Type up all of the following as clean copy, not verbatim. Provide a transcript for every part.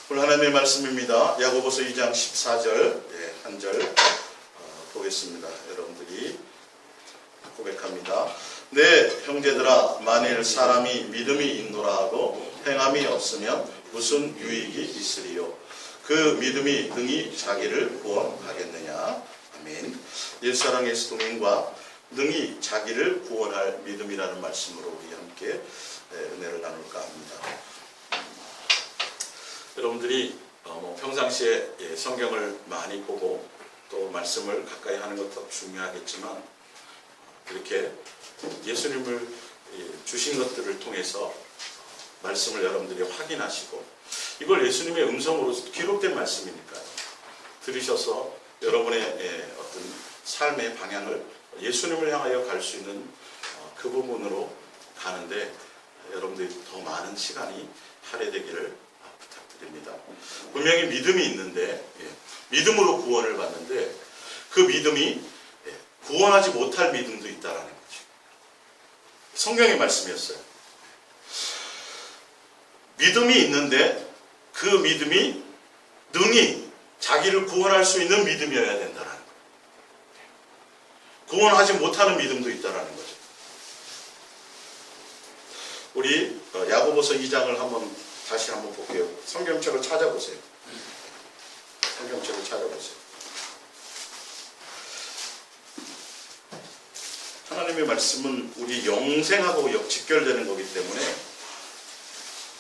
오늘 하나님의 말씀입니다. 야고보서 2장 14절 한 절 보겠습니다. 여러분들이 고백합니다. 네, 형제들아, 만일 사람이 믿음이 있노라 하고 행함이 없으면 무슨 유익이 있으리요? 그 믿음이 능히 자기를 구원하겠느냐? 아멘. 옛사랑 예수 동행과 능히 자기를 구원할 믿음이라는 말씀으로 우리 함께 은혜를 나눌까 합니다. 여러분들이 평상시에 성경을 많이 보고 또 말씀을 가까이 하는 것도 중요하겠지만 그렇게 예수님을 주신 것들을 통해서 말씀을 여러분들이 확인하시고 이걸 예수님의 음성으로 기록된 말씀이니까요. 들으셔서 여러분의 어떤 삶의 방향을 예수님을 향하여 갈 수 있는 그 부분으로 가는데 여러분들이 더 많은 시간이 할애되기를 부탁드립니다. 분명히 믿음이 있는데 믿음으로 구원을 받는데 그 믿음이 구원하지 못할 믿음도 있다라는 거죠. 성경의 말씀이었어요. 믿음이 있는데 그 믿음이 능히 자기를 구원할 수 있는 믿음이어야 된다라는 거예요. 구원하지 못하는 믿음도 있다라는 거죠. 우리 야고보서 2장을 다시 한번 볼게요. 성경책을 찾아보세요. 성경책을 찾아보세요. 하나님의 말씀은 우리 영생하고 직결되는 거기 때문에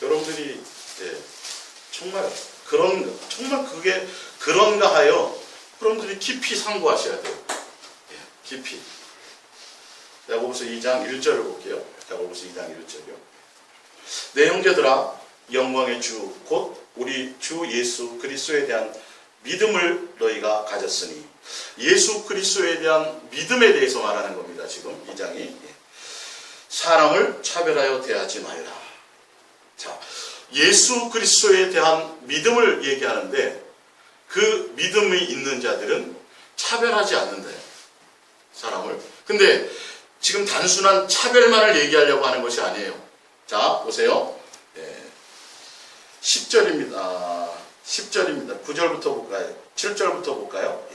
여러분들이 정말 그게 그런가 하여 여러분들이 깊이 상고하셔야 돼요. 깊이. 야고보서 2장 1절을 볼게요. 야고보서 2장 1절이요. 내 형제들아, 영광의 주 곧 우리 주 예수 그리스도에 대한 믿음을 너희가 가졌으니, 예수 그리스도에 대한 믿음에 대해서 말하는 겁니다. 지금 2장이 사람을 차별하여 대하지 말라. 자, 예수 그리스도에 대한 믿음을 얘기하는데 그 믿음이 있는 자들은 차별하지 않는다. 사람을. 근데 지금 단순한 차별만을 얘기하려고 하는 것이 아니에요. 자, 보세요. 10절입니다. 10절입니다. 9절부터 볼까요? 7절부터 볼까요?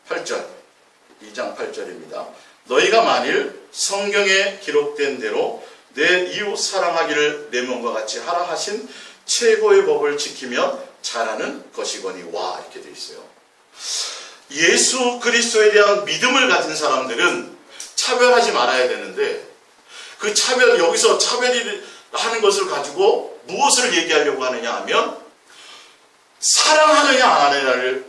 8절. 2장 8절입니다. 너희가 만일 성경에 기록된 대로 내 이웃 사랑하기를 내 몸과 같이 하라 하신 최고의 법을 지키면 잘하는 것이거니 와, 이렇게 되어 있어요. 예수 그리스도에 대한 믿음을 가진 사람들은 차별하지 말아야 되는데 그 여기서 차별이 하는 것을 가지고 무엇을 얘기하려고 하느냐 하면 사랑하느냐 안 하느냐를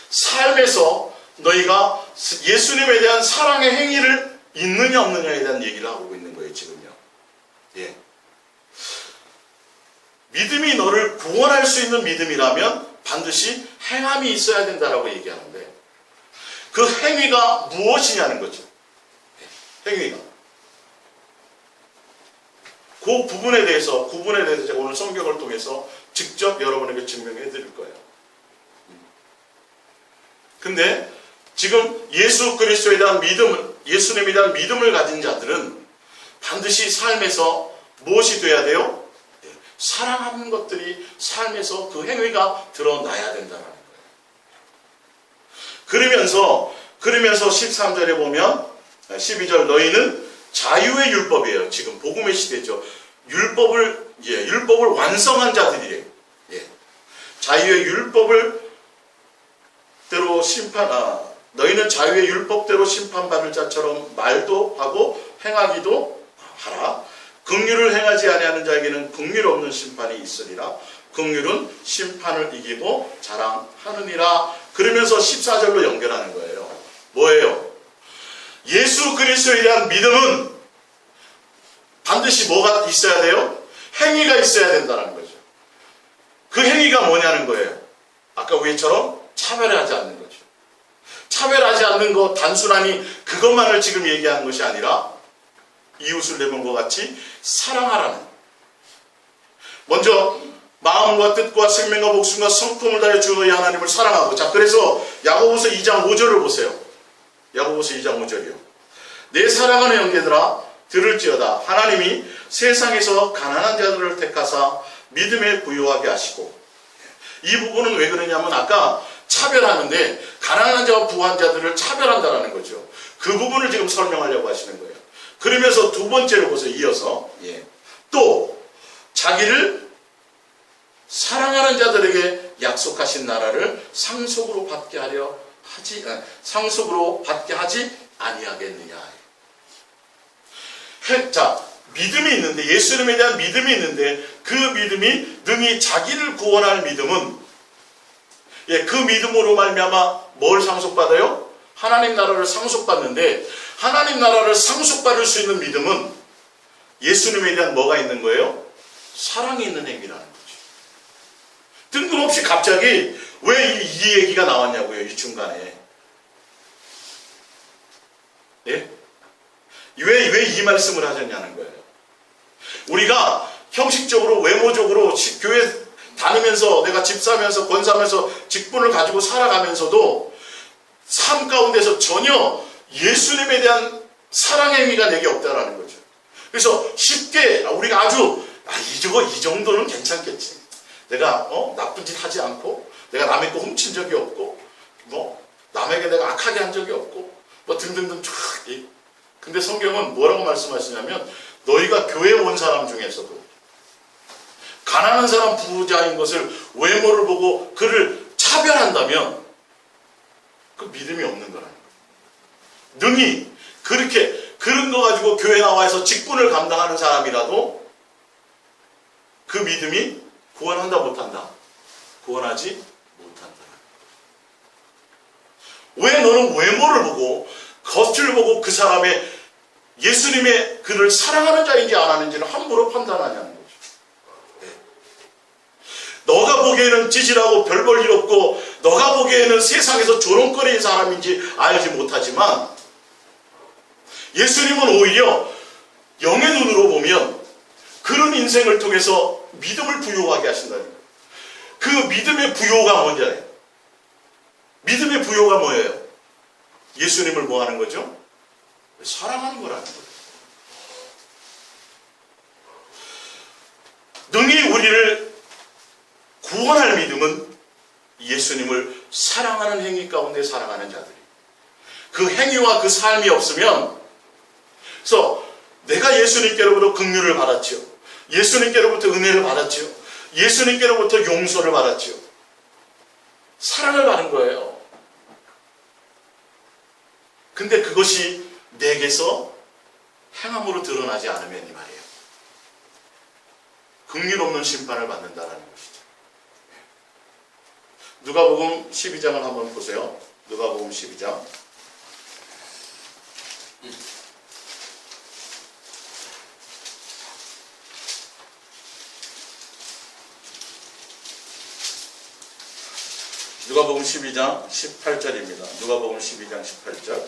삶에서 너희가 예수님에 대한 사랑의 행위를 있느냐 없느냐에 대한 얘기를 하고 있는 거예요. 지금요. 믿음이 너를 구원할 수 있는 믿음이라면 반드시 행함이 있어야 된다라고 얘기하는데 그 행위가 무엇이냐는 거죠. 행위가. 그 부분에 대해서 제가 오늘 성경을 통해서 직접 여러분에게 증명해 드릴 거예요. 근데 지금 예수 그리스도에 대한 예수님에 대한 믿음을 가진 자들은 반드시 삶에서 무엇이 돼야 돼요? 사랑하는 것들이 삶에서 그 행위가 드러나야 된다는 거예요. 그러면서 13절에 보면 12절 너희는 자유의 율법이에요. 지금 복음의 시대죠. 율법을 완성한 자들이래요. 자유의 율법을 대로 너희는 자유의 율법대로 심판받을 자처럼 말도 하고 행하기도 하라. 긍휼을 행하지 아니하는 자에게는 긍휼 없는 심판이 있으리라. 긍휼은 심판을 이기고 자랑하느니라. 그러면서 14절로 연결하는 거예요. 뭐예요? 예수 그리스도에 대한 믿음은 반드시 뭐가 있어야 돼요? 행위가 있어야 된다는 거죠. 그 행위가 뭐냐는 거예요. 아까 위에처럼 차별하지 않는 거죠. 차별하지 않는 것, 단순하니 그것만을 지금 얘기하는 것이 아니라 이웃을 내 몸과 같이 사랑하라는. 먼저 마음과 뜻과 생명과 목숨과 성품을 다해 주 너희 하나님을 사랑하고. 자, 그래서 야고보서 2장 5절을 보세요. 야고보서 2장 5절이요. 내 사랑하는 형제들아, 들을지어다. 하나님이 세상에서 가난한 자들을 택하사 믿음에 부유하게 하시고 이 부분은 왜 그러냐면 아까 차별하는데 가난한 자와 부한 자들을 차별한다라는 거죠. 그 부분을 지금 설명하려고 하시는 거예요. 그러면서 두 번째로 보세요. 이어서 또 자기를 사랑하는 자들에게 약속하신 나라를 상속으로 받게 하지 아니하겠느냐. 자, 믿음이 있는데, 예수님에 대한 믿음이 있는데, 그 믿음이 능히 자기를 구원할 믿음은, 그 믿음으로 말미암아 뭘 상속받아요? 하나님 나라를 상속받는데, 하나님 나라를 상속받을 수 있는 믿음은 예수님에 대한 뭐가 있는 거예요? 사랑이 있는 행위라는 거죠. 뜬금없이 갑자기 왜 이 얘기가 나왔냐고요, 이 중간에. 예? 왜 이 말씀을 하셨냐는 거예요. 우리가 형식적으로, 외모적으로 교회 다니면서, 내가 집사면서, 권사면서, 직분을 가지고 살아가면서도 삶 가운데서 전혀 예수님에 대한 사랑의 의미가 내게 없다라는 거죠. 그래서 쉽게 우리가 아주 이 정도는 괜찮겠지. 내가 나쁜 짓 하지 않고, 내가 남의 거 훔친 적이 없고, 남에게 내가 악하게 한 적이 없고, 등등등 쫙. 근데 성경은 뭐라고 말씀하시냐면, 너희가 교회에 온 사람 중에서도 가난한 사람 부자인 것을 외모를 보고 그를 차별한다면 그 믿음이 없는 거라는 거예요. 능히 그런 거 가지고 교회 나와서 직분을 감당하는 사람이라도 그 믿음이 구원한다 못한다? 구원하지 못한다. 왜 너는 외모를 보고 겉을 보고 그 사람의 예수님의 그를 사랑하는 자인지 안 하는지를 함부로 판단하냐는 거죠. 너가 보기에는 찌질하고 별 볼 일 없고 너가 보기에는 세상에서 조롱거리는 사람인지 알지 못하지만 예수님은 오히려 영의 눈으로 보면 그런 인생을 통해서 믿음을 부여하게 하신다는 거예요. 그 믿음의 부여가 뭔지 믿음의 부여가 뭐예요? 예수님을 뭐 하는 거죠? 사랑하는 거라는 거예요. 능히 우리를 구원할 믿음은 예수님을 사랑하는 행위 가운데 사랑하는 자들이. 그 행위와 그 삶이 없으면, 그래서 내가 예수님께로부터 긍휼을 받았지요. 예수님께로부터 은혜를 받았지요. 예수님께로부터 용서를 받았지요. 사랑을 받은 거예요. 근데 그것이 내게서 행함으로 드러나지 않으면 이 말이에요. 긍휼 없는 심판을 받는다라는 것이죠. 누가복음 12장을 한번 보세요. 누가복음 12장. 누가복음 12장 18절입니다. 누가복음 12장 18절.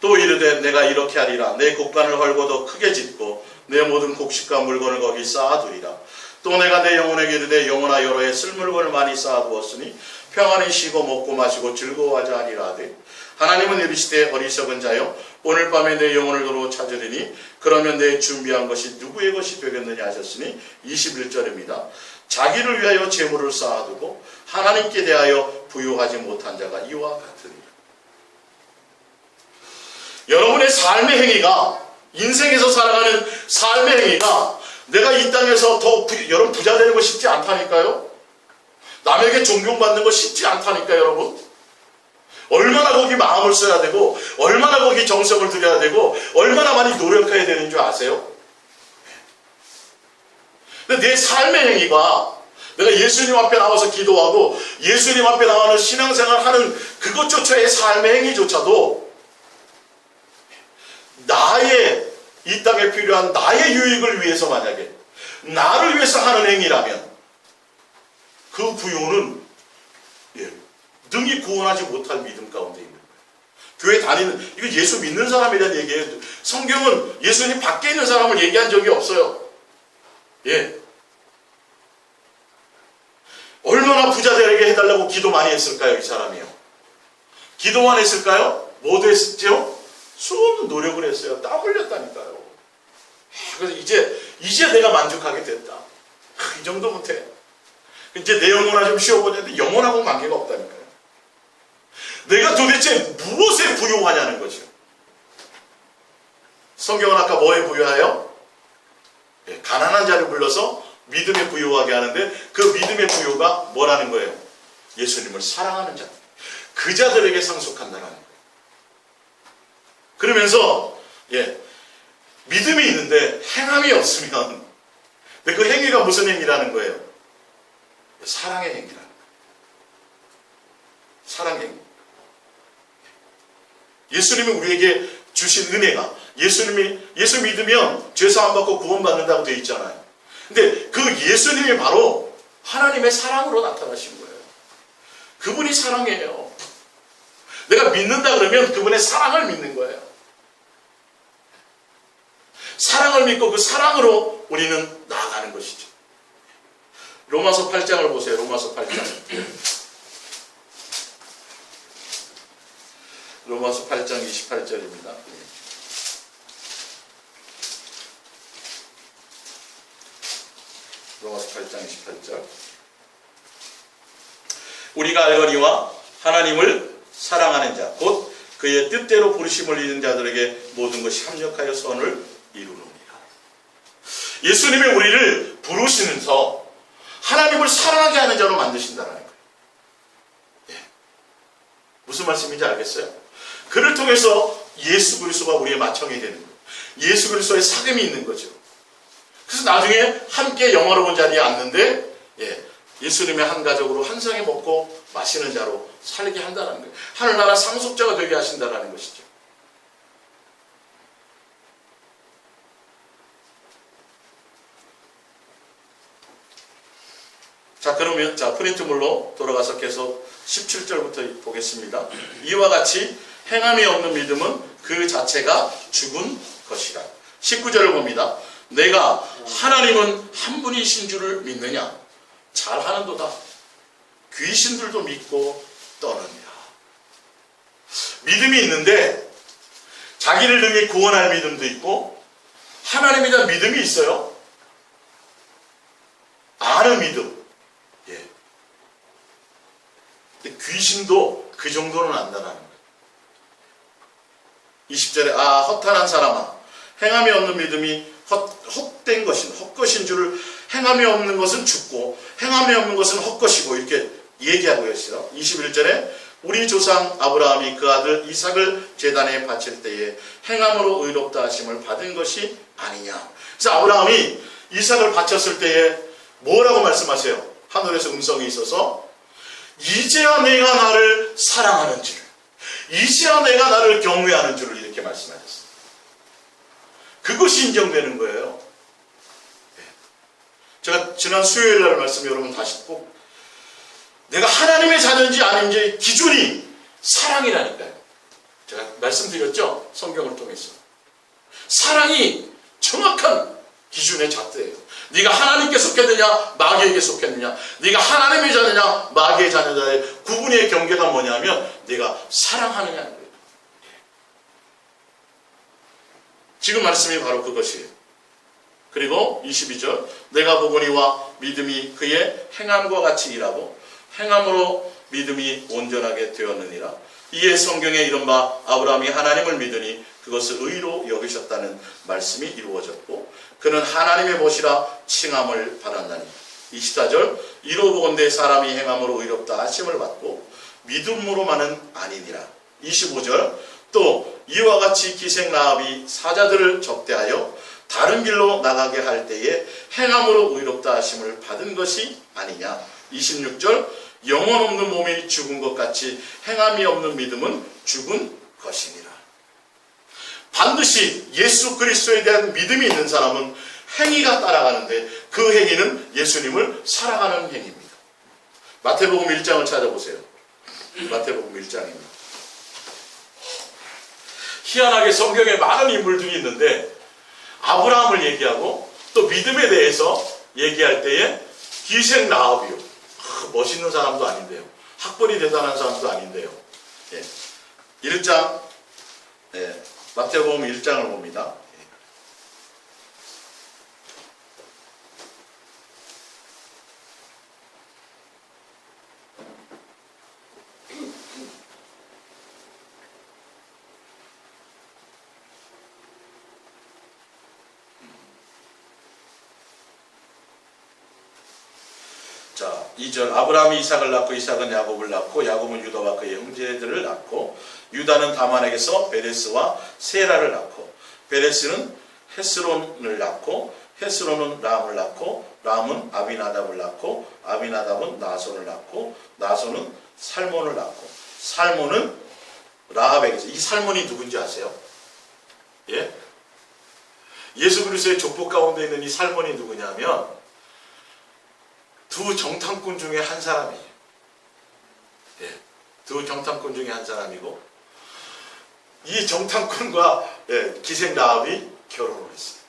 또 이르되 내가 이렇게 하리라. 내 곡간을 헐고 더 크게 짓고 내 모든 곡식과 물건을 거기 쌓아두리라. 또 내가 내 영혼에게 이르되 영혼아 여러 해 쓸 물건을 많이 쌓아두었으니 평안히 쉬고 먹고 마시고 즐거워하자 하리라 하되 하나님은 이르시되 어리석은 자여 오늘 밤에 내 영혼을 도로 찾으리니 그러면 내 준비한 것이 누구의 것이 되겠느냐 하셨으니 21절입니다. 자기를 위하여 재물을 쌓아두고 하나님께 대하여 부유하지 못한 자가 이와 같으리라. 여러분의 삶의 행위가, 인생에서 살아가는 삶의 행위가 내가 이 땅에서 여러분 부자 되는 거 쉽지 않다니까요. 남에게 존경받는 거 쉽지 않다니까요, 여러분. 얼마나 거기 마음을 써야 되고 얼마나 거기 정성을 들여야 되고 얼마나 많이 노력해야 되는 줄 아세요? 근데 내 삶의 행위가 내가 예수님 앞에 나와서 기도하고 예수님 앞에 나와서 신앙생활 하는 그것조차의 삶의 행위조차도 나의 이 땅에 필요한 나의 유익을 위해서 만약에 나를 위해서 하는 행위라면 그 부요는 능히 구원하지 못할 믿음 가운데 있는 거예요. 교회 다니는, 이거 예수 믿는 사람에 대한 얘기예요. 성경은 예수님 밖에 있는 사람을 얘기한 적이 없어요. 얼마나 부자들에게 해달라고 기도 많이 했을까요, 이 사람이요? 기도만 했을까요? 뭐도 했었죠? 수없는 노력을 했어요. 땀 흘렸다니까요. 그래서 이제 내가 만족하게 됐다. 이 정도 못해. 이제 내 영혼아 좀 쉬어보자는데 영혼하고 관계가 없다니까요. 내가 도대체 무엇에 부요하냐는 거죠. 성경은 아까 뭐에 부요하여? 가난한 자를 불러서 믿음에 부요하게 하는데 그 믿음의 부요가 뭐라는 거예요? 예수님을 사랑하는 자. 그 자들에게 상속한다는 거예요. 그러면서 믿음이 있는데 행함이 없으면 근데 그 행위가 무슨 행위라는 거예요? 사랑의 행위라는 거예요. 사랑의 행위. 예수님이 우리에게 주신 은혜가 예수 믿으면 죄사함 받고 구원받는다고 되어 있잖아요. 근데 그 예수님이 바로 하나님의 사랑으로 나타나신 거예요. 그분이 사랑이에요. 내가 믿는다 그러면 그분의 사랑을 믿는 거예요. 사랑을 믿고 그 사랑으로 우리는 나아가는 것이죠. 로마서 8장을 보세요. 로마서 8장. 로마서 8장 28절입니다. 로마서 8장 28절. 우리가 알거니와 하나님을 사랑하는 자, 곧 그의 뜻대로 부르심을 입은 자들에게 모든 것이 합력하여 선을 이루느니라. 예수님이 우리를 부르시면서 하나님을 사랑하게 하는 자로 만드신다는 거예요. 무슨 말씀인지 알겠어요? 그를 통해서 예수 그리스도가 우리의 마청이 되는 거예요. 예수 그리스도의 사귐이 있는 거죠. 그래서 나중에 함께 영화로운 자리에 앉는데 예수님의 한 가족으로 한 상에 먹고 마시는 자로 살게 한다는 거예요. 하늘나라 상속자가 되게 하신다는 것이죠. 자, 그러면 프린트물로 돌아가서 계속 17절부터 보겠습니다. 이와 같이 행함이 없는 믿음은 그 자체가 죽은 것이라. 19절을 봅니다. 내가 하나님은 한 분이신 줄을 믿느냐? 잘하는도다. 귀신들도 믿고 떠느니라. 믿음이 있는데 자기를 능히 구원할 믿음도 있고 하나님에 대한 믿음이 있어요. 아는 믿음. 근데 귀신도 그 정도는 안다는 거예요. 20절에 허탄한 사람아, 행함이 없는 믿음이 헛된 것인 헛것인 줄을, 행함이 없는 것은 죽고 행함이 없는 것은 헛것이고 이렇게 얘기하고 있어요. 21절에 우리 조상 아브라함이 그 아들 이삭을 제단에 바칠 때에 행함으로 의롭다 하심을 받은 것이 아니냐. 그래서 아브라함이 이삭을 바쳤을 때에 뭐라고 말씀하세요? 하늘에서 음성이 있어서 이제야 내가 나를 사랑하는 줄, 이제야 내가 나를 경외하는 줄을 이렇게 말씀하셨어요. 그것이 인정되는 거예요. 제가 지난 수요일 날 말씀 여러분 다시 꼭 내가 하나님의 자녀인지 아닌지 기준이 사랑이라니까요. 제가 말씀드렸죠? 성경을 통해서. 사랑이 정확한 기준의 잣대예요. 네가 하나님께 속했느냐 마귀에게 속했느냐, 네가 하나님의 자녀냐 마귀의 자녀냐의 구분의 경계가 뭐냐면 네가 사랑하느냐는 거예요. 지금 말씀이 바로 그것이에요. 그리고 22절 내가 보거니와 믿음이 그의 행함과 같이 일하고 행함으로 믿음이 온전하게 되었느니라. 이에 성경에 이른바 아브라함이 하나님을 믿으니 그것을 의로 여기셨다는 말씀이 이루어졌고 그는 하나님의 못이라 칭함을 받았나니. 24절 이로 보건대 사람이 행함으로 의롭다 하심을 받고 믿음으로만은 아니니라. 25절 또 이와 같이 기생 라합이 사자들을 접대하여 다른 길로 나가게 할 때에 행함으로 의롭다 하심을 받은 것이 아니냐. 26절 영혼 없는 몸이 죽은 것 같이 행함이 없는 믿음은 죽은 것이니라. 반드시 예수 그리스도에 대한 믿음이 있는 사람은 행위가 따라가는데 그 행위는 예수님을 사랑하는 행위입니다. 마태복음 1장을 찾아보세요. 마태복음 1장입니다. 희한하게 성경에 많은 인물들이 있는데 아브라함을 얘기하고 또 믿음에 대해서 얘기할 때에 기생 라합이요. 멋있는 사람도 아닌데요. 학벌이 대단한 사람도 아닌데요. 1장 마태복음 1장을 봅니다. 자, 2절. 아브라함이 이삭을 낳고 이삭은 야곱을 낳고 야곱은 유다와 그의 형제들을 낳고 유다는 다만에게서 베레스와 세라를 낳고 베레스는 헤스론을 낳고 헤스론은 람을 낳고 람은 아비나답을 낳고 아비나답은 나손을 낳고 나손은 살몬을 낳고 살몬은 라합에게서. 이 살몬이 누군지 아세요? 예? 예수 그리스도의 족보 가운데 있는 이 살몬이 누구냐면 두 정탐꾼 중에 한 사람이에요. 예, 두 정탐꾼 중에 한 사람이고 이 정탐꾼과 기생 라합이 결혼을 했어요.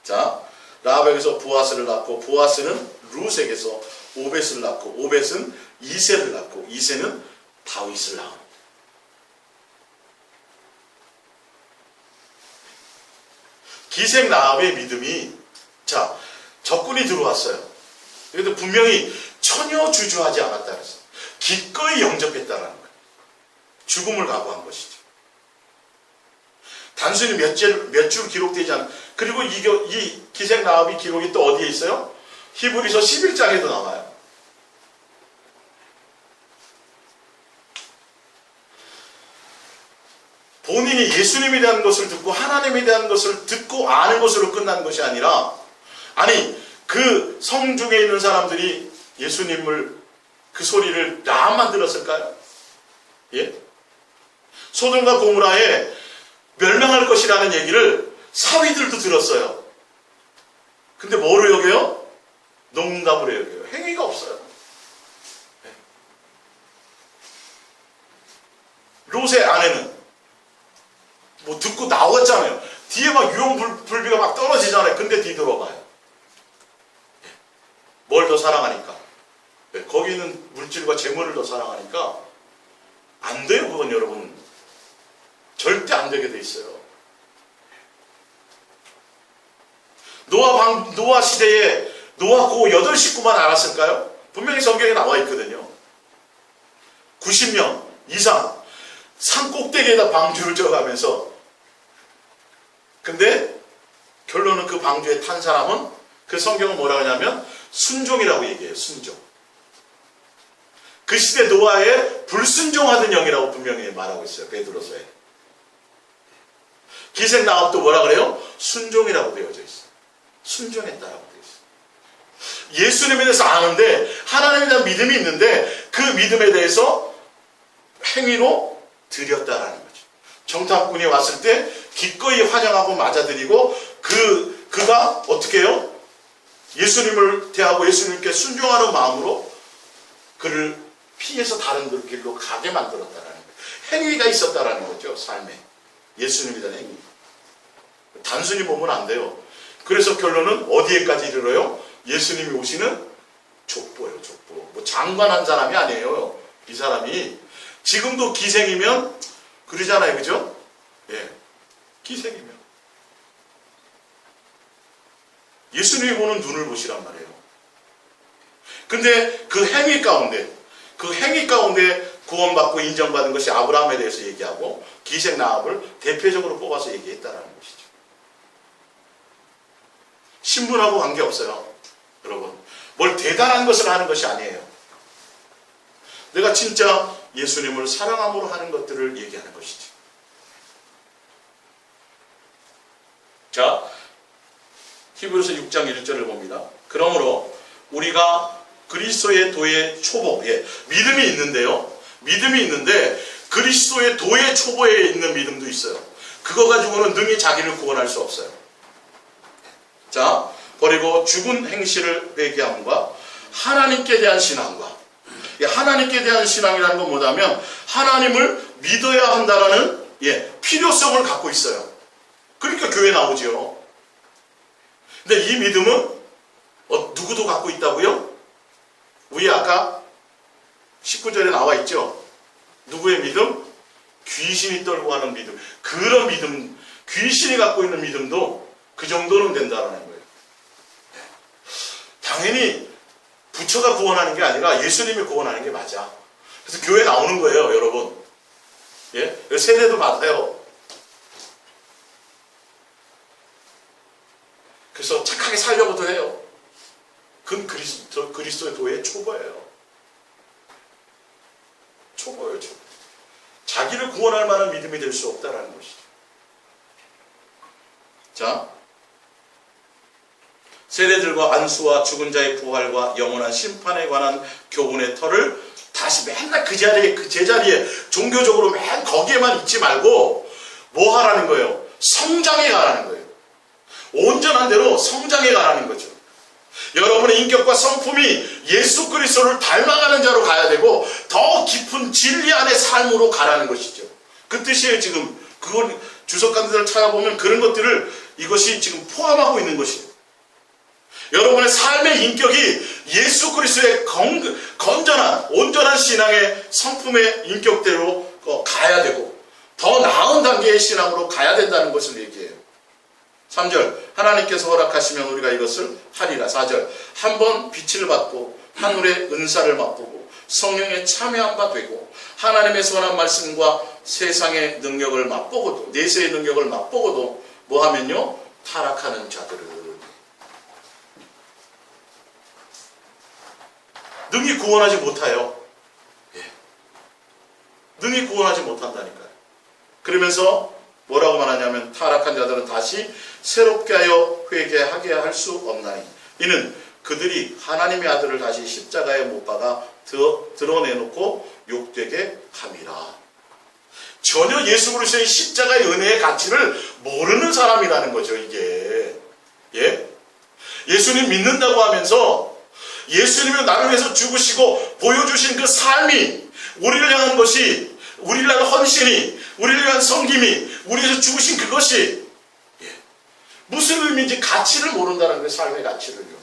자, 라합에게서 보아스를 낳고 보아스는 룻에게서 오벳을 낳고 오벳은 이새를 낳고 이새는 다윗을 낳은. 기생 라합의 믿음이, 자, 적군이 들어왔어요. 그래도 분명히 전혀 주저하지 않았다 그랬어요. 기꺼이 영접했다라는 거예요. 죽음을 각오한 것이죠. 단순히 몇 줄 기록되지 않은. 그리고 이 기생 라합이 기록이 또 어디에 있어요? 히브리서 11장에도 나와요. 본인이 예수님에 대한 것을 듣고 하나님에 대한 것을 듣고 아는 것으로 끝난 것이 아니라, 아니 그 성중에 있는 사람들이 예수님을 그 소리를 라합만 들었을까요? 예? 소돔과 고모라에 멸망할 것이라는 얘기를 사위들도 들었어요. 근데 뭐로 여겨요? 농담으로 여겨요. 행위가 없어요. 롯의 아내는 뭐 듣고 나왔잖아요. 뒤에 막 유황불비가 막 떨어지잖아요. 근데 뒤돌아봐요. 뭘 더 사랑하니까? 거기 있는 물질과 재물을 더 사랑하니까 안 돼요. 그건 여러분 절대 안 되게 돼 있어요. 노아 시대에 노아 고 8식구만 알았을까요? 분명히 성경에 나와 있거든요. 90명 이상 산 꼭대기에다 방주를 져가면서, 근데 결론은 그 방주에 탄 사람은 그 성경은 뭐라고 하냐면 순종이라고 얘기해요. 순종. 그 시대 노아의 불순종하던 영이라고 분명히 말하고 있어요. 베드로서에. 기생 라합도 뭐라 그래요? 순종이라고 되어져 있어요. 순종했다라고 되어 있어요. 예수님에 대해서 아는데, 하나님에 대한 믿음이 있는데 그 믿음에 대해서 행위로 드렸다라는 거죠. 정탐꾼이 왔을 때 기꺼이 환영하고 맞아들이고 그가 어떻게 해요? 예수님을 대하고 예수님께 순종하는 마음으로 그를 피해서 다른 길로 가게 만들었다라는 거예요. 행위가 있었다라는 거죠. 삶에. 예수님에 대한 행위. 단순히 보면 안 돼요. 그래서 결론은 어디에까지 이르러요? 예수님이 오시는 족보예요. 족보. 뭐 장관한 사람이 아니에요. 이 사람이. 지금도 기생이면 그러잖아요. 그죠? 예. 기생이면. 예수님이 보는 눈을 보시란 말이에요. 근데 그 행위 가운데 구원받고 인정받은 것이 아브라함에 대해서 얘기하고 기생 라합을 대표적으로 뽑아서 얘기했다라는 것이죠. 신분하고 관계없어요. 여러분. 뭘 대단한 것을 하는 것이 아니에요. 내가 진짜 예수님을 사랑함으로 하는 것들을 얘기하는 것이죠. 자, 히브리서 6장 1절을 봅니다. 그러므로 우리가 그리스도의 도의 초보, 믿음이 있는데요. 믿음이 있는데 그리스도의 도의 초보에 있는 믿음도 있어요. 그거 가지고는 능히 자기를 구원할 수 없어요. 자, 그리고 죽은 행실을 회개함과 하나님께 대한 신앙과, 하나님께 대한 신앙이라는 건 뭐냐면 하나님을 믿어야 한다는 필요성을 갖고 있어요. 그러니까 교회 나오죠. 근데 이 믿음은 누구도 갖고 있다고요? 위에 아까 19절에 나와 있죠. 누구의 믿음? 귀신이 떨고 하는 믿음. 그런 믿음, 귀신이 갖고 있는 믿음도 그 정도는 된다는 거예요. 당연히 부처가 구원하는 게 아니라 예수님이 구원하는 게 맞아. 그래서 교회 나오는 거예요, 여러분. 세례도 받아요. 그래서 착하게 살려고도 해요. 그건 그리스도의 도의 초보예요. 초보예요, 초보. 자기를 구원할 만한 믿음이 될 수 없다라는 것이죠. 자, 세대들과 안수와 죽은 자의 부활과 영원한 심판에 관한 교훈의 터를 다시 맨날 그 제자리에 종교적으로 맨 거기에만 있지 말고 뭐 하라는 거예요? 성장해 가라는 거예요. 온전한 대로 성장해 가라는 거죠. 여러분의 인격과 성품이 예수 그리스도를 닮아가는 자로 가야 되고 더 깊은 진리 안의 삶으로 가라는 것이죠. 그 뜻이에요. 지금 그건 주석가들을 찾아보면 그런 것들을 이것이 지금 포함하고 있는 것이에요. 여러분의 삶의 인격이 예수 그리스도의 건전한 온전한 신앙의 성품의 인격대로 가야 되고 더 나은 단계의 신앙으로 가야 된다는 것을 얘기해요. 3절 하나님께서 허락하시면 우리가 이것을 하리라. 4절 한번 빛을 받고 하늘의 은사를 맛보고 성령에 참여한 바 되고 하나님의 선한 말씀과 세상의 능력을 맛보고도 내세의 능력을 맛보고도 뭐 하면요? 타락하는 자들을 능히 구원하지 못해요. 예. 능히 구원하지 못한다니까요. 그러면서 뭐라고 말하냐면 타락한 자들은 다시 새롭게 하여 회개하게 할 수 없나니 이는 그들이 하나님의 아들을 다시 십자가에 못 박아 드러내놓고 욕되게 함이라. 전혀 예수 그리스도의 십자가의 은혜의 가치를 모르는 사람이라는 거죠. 이게 예? 예수님 믿는다고 하면서 예수님이 나를 위해서 죽으시고 보여주신 그 삶이 우리를 향한 것이 우리를 향한 헌신이 우리를 위한 섬김이 우리에서 죽으신 그것이 무슨 의미인지 가치를 모른다는 거예요. 삶의 가치를요.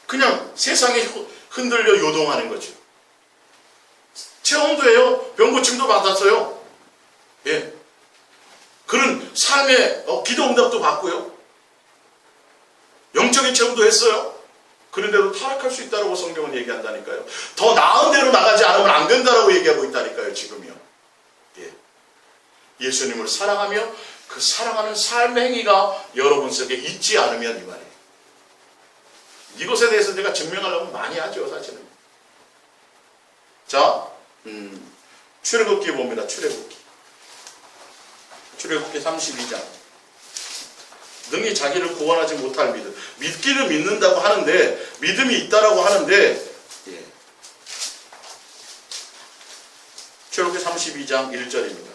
그냥 세상에 흔들려 요동하는 거죠. 체험도 해요. 병고침도 받았어요. 예. 그런 삶의 기도 응답도 받고요. 영적인 체험도 했어요. 그런데도 타락할 수 있다고 성경은 얘기한다니까요. 더 나은 데로 나가지 않으면 안 된다라고 얘기하고 있다니까요. 지금요. 예. 예수님을 사랑하며 그 사랑하는 삶의 행위가 여러분 속에 있지 않으면 이 말이에요. 이것에 대해서 제가 증명하려면 많이 하죠. 사실은. 자, 출애굽기 봅니다. 출애굽기 32장. 능히 자기를 구원하지 못할 믿음. 믿기는 믿는다고 하는데 믿음이 있다라고 하는데 예. 출애굽기 32장 1절입니다.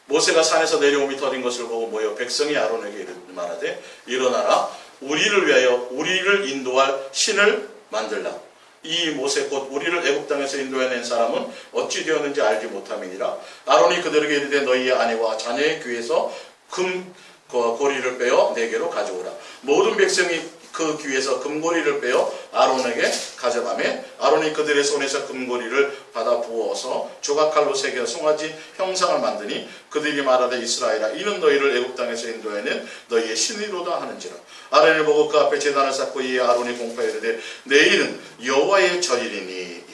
모세가 산에서 내려오미 터진 것을 보고 모여 백성이 아론에게 말하되 일어나라 우리를 위하여 우리를 인도할 신을 만들라. 이 모세 곧 우리를 애굽 땅에서 인도해낸 사람은 어찌 되었는지 알지 못함이니라. 아론이 그들에게 이르되 너희의 아내와 자녀의 귀에서 금고리를 빼어 내게로 가져오라. 모든 백성이 그 귀에서 금고리를 빼어 아론에게 가져가매 아론이 그들의 손에서 금고리를 받아 부어서 조각칼로 새겨 송아지 형상을 만드니 그들이 말하되 이스라엘아 이는 너희를 애굽 땅에서 인도해낸 너희의 신이로다 하는지라. 아론을 보고 그 앞에 제단을 쌓고 이에 아론이 공포에 이르되 내일은 여호와의 절일이니.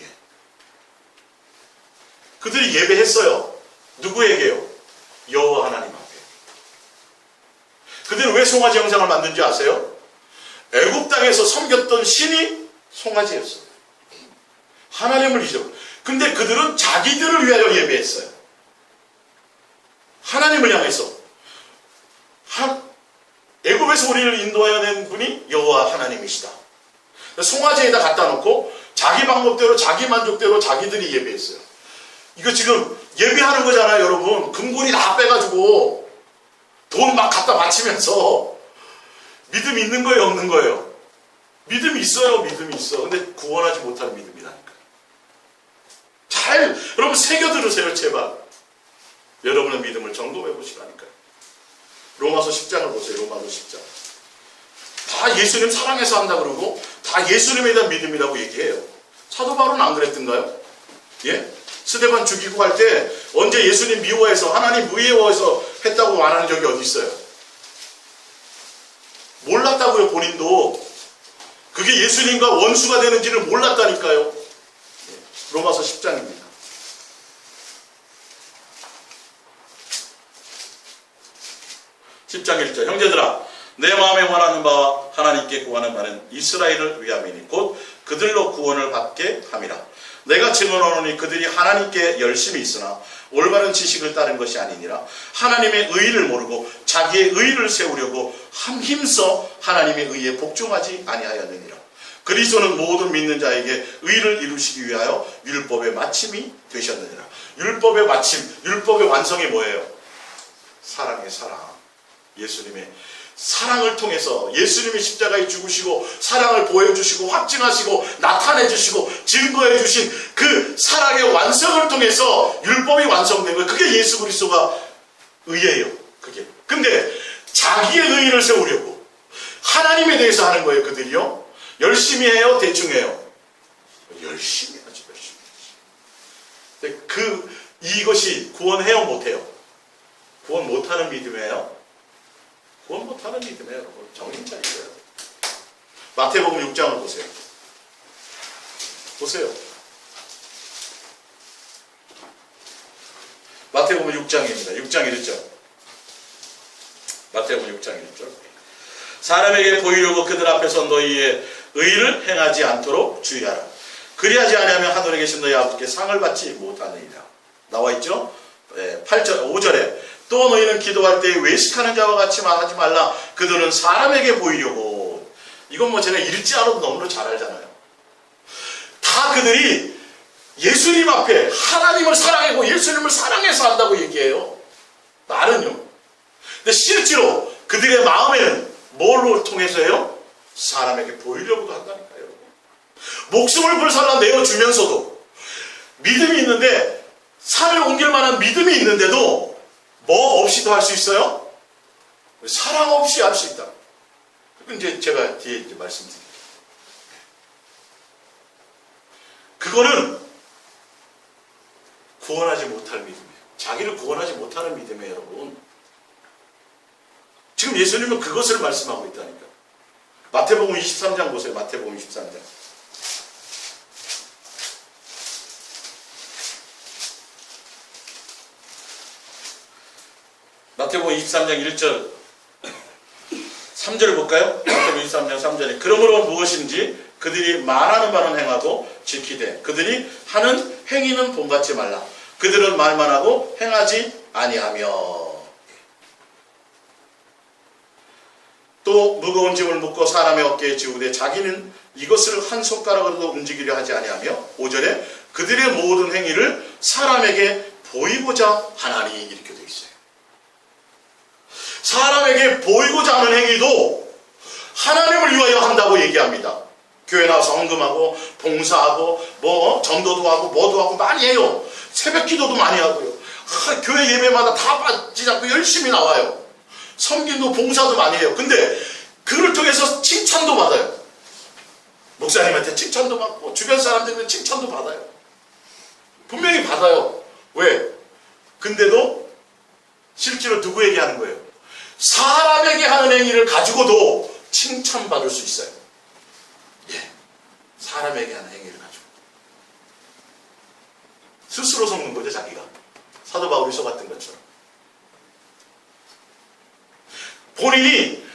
그들이 예배했어요. 누구에게요? 여호와 하나님 앞에. 그들은 왜 송아지 형상을 만든지 아세요? 애굽 땅에서 섬겼던 신이 송아지였어요. 하나님을 잊어버려. 근데 그들은 자기들을 위하여 예배했어요. 하나님을 향해서. 애굽에서 우리를 인도하여 낸 분이 여호와 하나님이시다. 송아지에다 갖다 놓고 자기 방법대로 자기 만족대로 자기들이 예배했어요. 이거 지금 예배하는 거잖아요. 여러분. 금고리 다 빼가지고 돈 막 갖다 바치면서 믿음 있는 거예요, 없는 거예요? 믿음이 있어요, 믿음이 있어. 근데 구원하지 못할 믿음이라니까. 여러분 새겨 들으세요, 제발. 여러분의 믿음을 점검해 보시라니까요. 로마서 10장을 보세요, 로마서 10장. 다 예수님 사랑해서 한다 그러고 다 예수님에 대한 믿음이라고 얘기해요. 사도 바울은 안 그랬던가요? 예? 스데반 죽이고 갈 때 언제 예수님 미워해서 하나님 무예워해서 했다고 말하는 적이 어디 있어요? 몰랐다고요. 본인도 그게 예수님과 원수가 되는지를 몰랐다니까요. 로마서 10장입니다. 10장 1절 형제들아 내 마음에 원하는 바와 하나님께 구하는 바는 이스라엘을 위함이니 곧 그들로 구원을 받게 함이라. 내가 증언하노니 그들이 하나님께 열심히 있으나 올바른 지식을 따른 것이 아니니라. 하나님의 의를 모르고 자기의 의를 세우려고 힘써 하나님의 의에 복종하지 아니하였느니라. 그리스도는 모든 믿는 자에게 의를 이루시기 위하여 율법의 마침이 되셨느니라. 율법의 마침, 율법의 완성이 뭐예요? 사랑의 사랑. 예수님의 사랑을 통해서 예수님이 십자가에 죽으시고 사랑을 보여주시고 확증하시고 나타내주시고 증거해주신 그 사랑의 완성을 통해서 율법이 완성된 거예요. 그게 예수 그리스도가 의예요. 그게. 근데 자기의 의를 세우려고 하나님에 대해서 하는 거예요. 그들이요. 열심히 해요? 대충 해요? 열심히 하죠. 열심히 하죠. 이것이 구원해요? 못해요? 구원 못하는 믿음이에요? 구원 못하는 믿음이에요. 여러분. 정신 차리셔야 돼요. 마태복음 6장을 보세요. 보세요. 마태복음 6장입니다. 6장 1절. 마태복음 6장 1절. 사람에게 보이려고 그들 앞에서 너희의 의를 행하지 않도록 주의하라. 그리하지 아니하면 하늘에 계신 너희 아버지께 상을 받지 못하느니라. 나와 있죠? 8절, 5절에 또 너희는 기도할 때 외식하는 자와 같이 하지 말라. 그들은 사람에게 보이려고. 이건 뭐 제가 읽지 않아도 너무나 잘 알잖아요. 다 그들이 예수님 앞에 하나님을 사랑하고 예수님을 사랑해서 한다고 얘기해요. 말은요. 근데 실제로 그들의 마음에는 뭘로 통해서 해요? 사람에게 보이려고도 한다니까요. 목숨을 불살라 내어주면서도 믿음이 있는데 산을 옮길 만한 믿음이 있는데도 뭐 없이도 할 수 있어요? 사랑 없이 할 수 있다. 이제 제가 뒤에 이제 말씀드릴게요. 그거는 구원하지 못할 믿음이에요. 자기를 구원하지 못하는 믿음이에요, 여러분. 지금 예수님은 그것을 말씀하고 있다니까. 마태복음 23장 보세요. 마태복음 23장. 마태복음 23장 1절 3절을 볼까요? 마태복음 23장 3절에 그러므로 무엇인지 그들이 말하는 바는 행하고 지키되 그들이 하는 행위는 본받지 말라. 그들은 말만 하고 행하지 아니하며. 또 무거운 짐을 묶고 사람의 어깨에 지우되 자기는 이것을 한 손가락으로도 움직이려 하지 아니하며. 5절에 그들의 모든 행위를 사람에게 보이고자 하나니. 이렇게 되어 있어요. 사람에게 보이고자 하는 행위도 하나님을 위하여 한다고 얘기합니다. 교회 나와서 헌금하고 봉사하고 뭐 전도도 하고 뭐도 하고 많이 해요. 새벽 기도도 많이 하고요. 교회 예배마다 다 빠지지 않고 열심히 나와요. 섬김도 봉사도 많이 해요. 근데 그를 통해서 칭찬도 받아요. 목사님한테 칭찬도 받고 주변 사람들한테 칭찬도 받아요. 분명히 받아요. 왜? 근데도 실제로 누구에게 하는 거예요? 사람에게 하는 행위를 가지고도 칭찬받을 수 있어요. 예, 사람에게 하는 행위를 가지고 스스로 속는 거죠. 자기가 사도 바울이 속았던 것처럼 본인이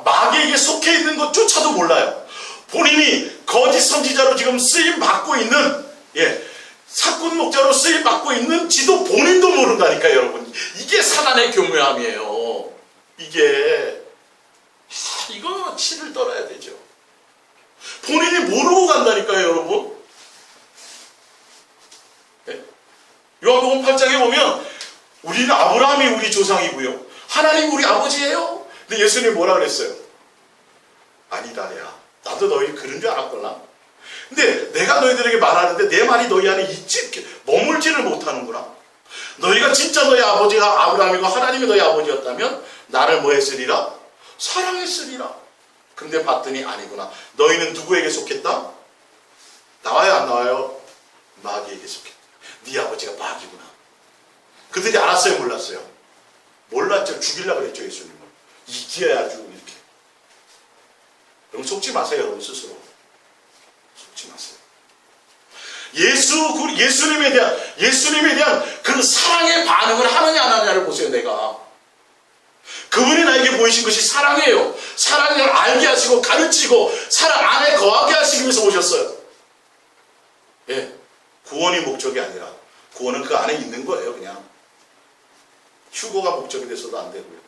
마귀에게 속해 있는 것조차도 몰라요. 본인이 거짓 선지자로 지금 쓰임 받고 있는 사꾼 목자로 쓰임 받고 있는지도 본인도 모른다니까요. 여러분, 이게 사단의 교묘함이에요. 이거 치를 떨어야 되죠. 본인이 모르고 간다니까요, 여러분. 네? 요한복음 8장에 보면 우리는 아브라함이 우리 조상이고요. 하나님 우리 아버지예요. 근데 예수님이 뭐라 그랬어요? 아니다, 야. 나도 너희 그런 줄 알았구나. 근데 내가 너희들에게 말하는데 내 말이 너희 안에 머물지를 못하는구나. 너희가 진짜 너희 아버지가 아브라함이고 하나님이 너희 아버지였다면 나를 뭐 했으리라? 사랑했으리라. 근데 봤더니 아니구나. 너희는 누구에게 속했다? 나와요, 안 나와요? 마귀에게 속했다. 네 아버지가 마귀구나. 그들이 알았어요, 몰랐어요? 몰랐죠. 죽이려고 그랬죠, 예수님을. 이기야 아주 이렇게. 여러분 속지 마세요, 여러분 스스로. 속지 마세요. 예수님에 대한 그 사랑의 반응을 하느냐 안 하느냐를 보세요. 내가 그분이 나에게 보이신 것이 사랑이에요. 사랑을 알게 하시고 가르치고 사랑 안에 거하게 하시기 위해서 오셨어요. 예, 구원이 목적이 아니라 구원은 그 안에 있는 거예요. 그냥 휴고가 목적이 돼서도 안 되고요.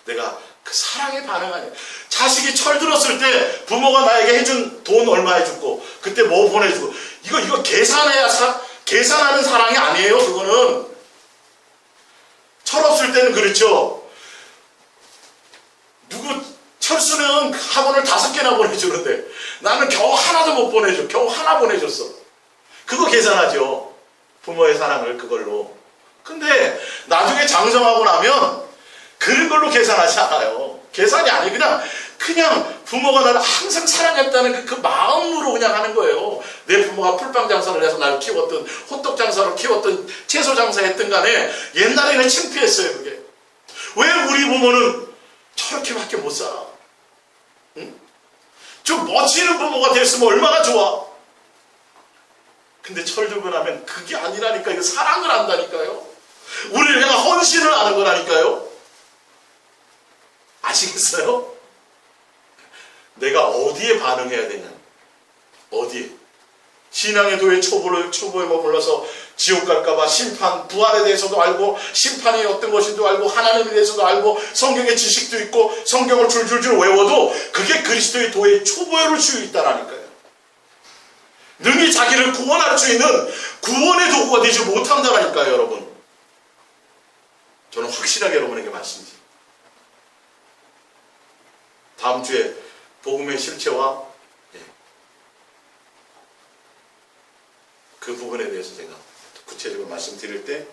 내가 그 사랑에 반응하냐. 자식이 철들었을 때 부모가 나에게 해준 돈 얼마 해주고 그때 뭐 보내주고 이거 계산해야 계산하는 사랑이 아니에요. 그거는 철없을 때는 그렇죠. 누구 철수는 학원을 5개나 보내주는데 나는 겨우 하나도 못 보내줘. 겨우 하나 보내줬어. 그거 계산하죠. 부모의 사랑을 그걸로. 근데 나중에 장성하고 나면 그런 걸로 계산하지 않아요. 계산이 아니고 그냥 부모가 나를 항상 사랑했다는 그 마음으로 그냥 하는 거예요. 내 부모가 풀빵 장사를 해서 나를 키웠든 호떡 장사를 키웠든 채소 장사했든 간에 옛날에는 창피했어요. 그게. 왜 우리 부모는 저렇게밖에 못 살아? 응? 좀 멋지는 부모가 됐으면 얼마나 좋아. 근데 철들고 나면 그게 아니라니까. 이거 사랑을 한다니까요. 우리를 향한 헌신을 하는 거라니까요. 아시겠어요? 내가 어디에 반응해야 되냐? 어디에? 신앙의 도에 초보에 머물러서 지옥 갈까봐 심판, 부활에 대해서도 알고 심판이 어떤 것인지도 알고 하나님에 대해서도 알고 성경의 지식도 있고 성경을 줄줄줄 외워도 그게 그리스도의 도에 초보를 수 있다라니까요. 능히 자기를 구원할 수 있는 구원의 도구가 되지 못한다라니까요. 여러분. 저는 확실하게 여러분에게 말씀드립니다. 다음 주에 복음의 실체와 그 부분에 대해서 제가 구체적으로 말씀드릴 때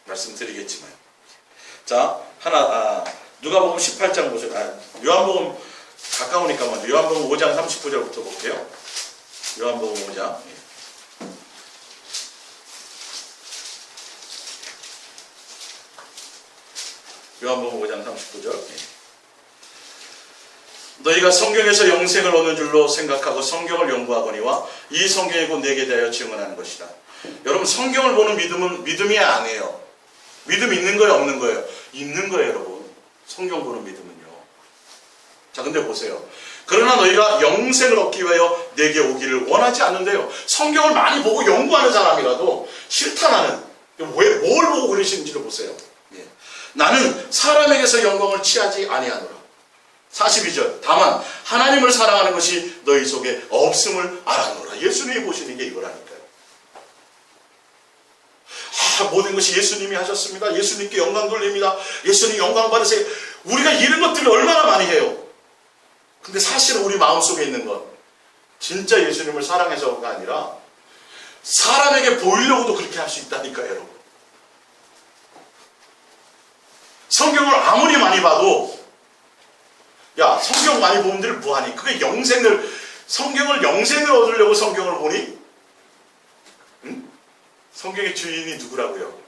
말씀드리겠지만, 자 누가복음 18장 보세요. 요한복음 가까우니까 먼저 요한복음 5장 39절부터 볼게요. 요한복음 5장. 요한복음 5장 39절. 너희가 성경에서 영생을 얻는 줄로 생각하고 성경을 연구하거니와 이 성경이 곧 내게 대하여 증언하는 것이다. 여러분, 성경을 보는 믿음은 믿음이 아니에요. 믿음 있는 거예요, 없는 거예요? 있는 거예요, 여러분. 성경 보는 믿음은요. 자, 근데 보세요. 그러나 너희가 영생을 얻기 위하여 내게 오기를 원하지 않는데요. 성경을 많이 보고 연구하는 사람이라도 싫다 나는. 왜 뭘 보고 그러시는지를 보세요. 나는 사람에게서 영광을 취하지 아니하노라. 42절. 다만 하나님을 사랑하는 것이 너희 속에 없음을 알아노라. 예수님이 보시는 게 이거라니까요. 모든 것이 예수님이 하셨습니다. 예수님께 영광 돌립니다. 예수님 영광 받으세요. 우리가 이런 것들을 얼마나 많이 해요. 근데 사실은 우리 마음속에 있는 것, 진짜 예수님을 사랑해서가 아니라 사람에게 보이려고도 그렇게 할 수 있다니까요. 여러분. 성경을 아무리 많이 봐도 야, 성경 많이 보면 들 뭐하니? 그게 성경을 영생을 얻으려고 성경을 보니? 응? 성경의 주인이 누구라고요?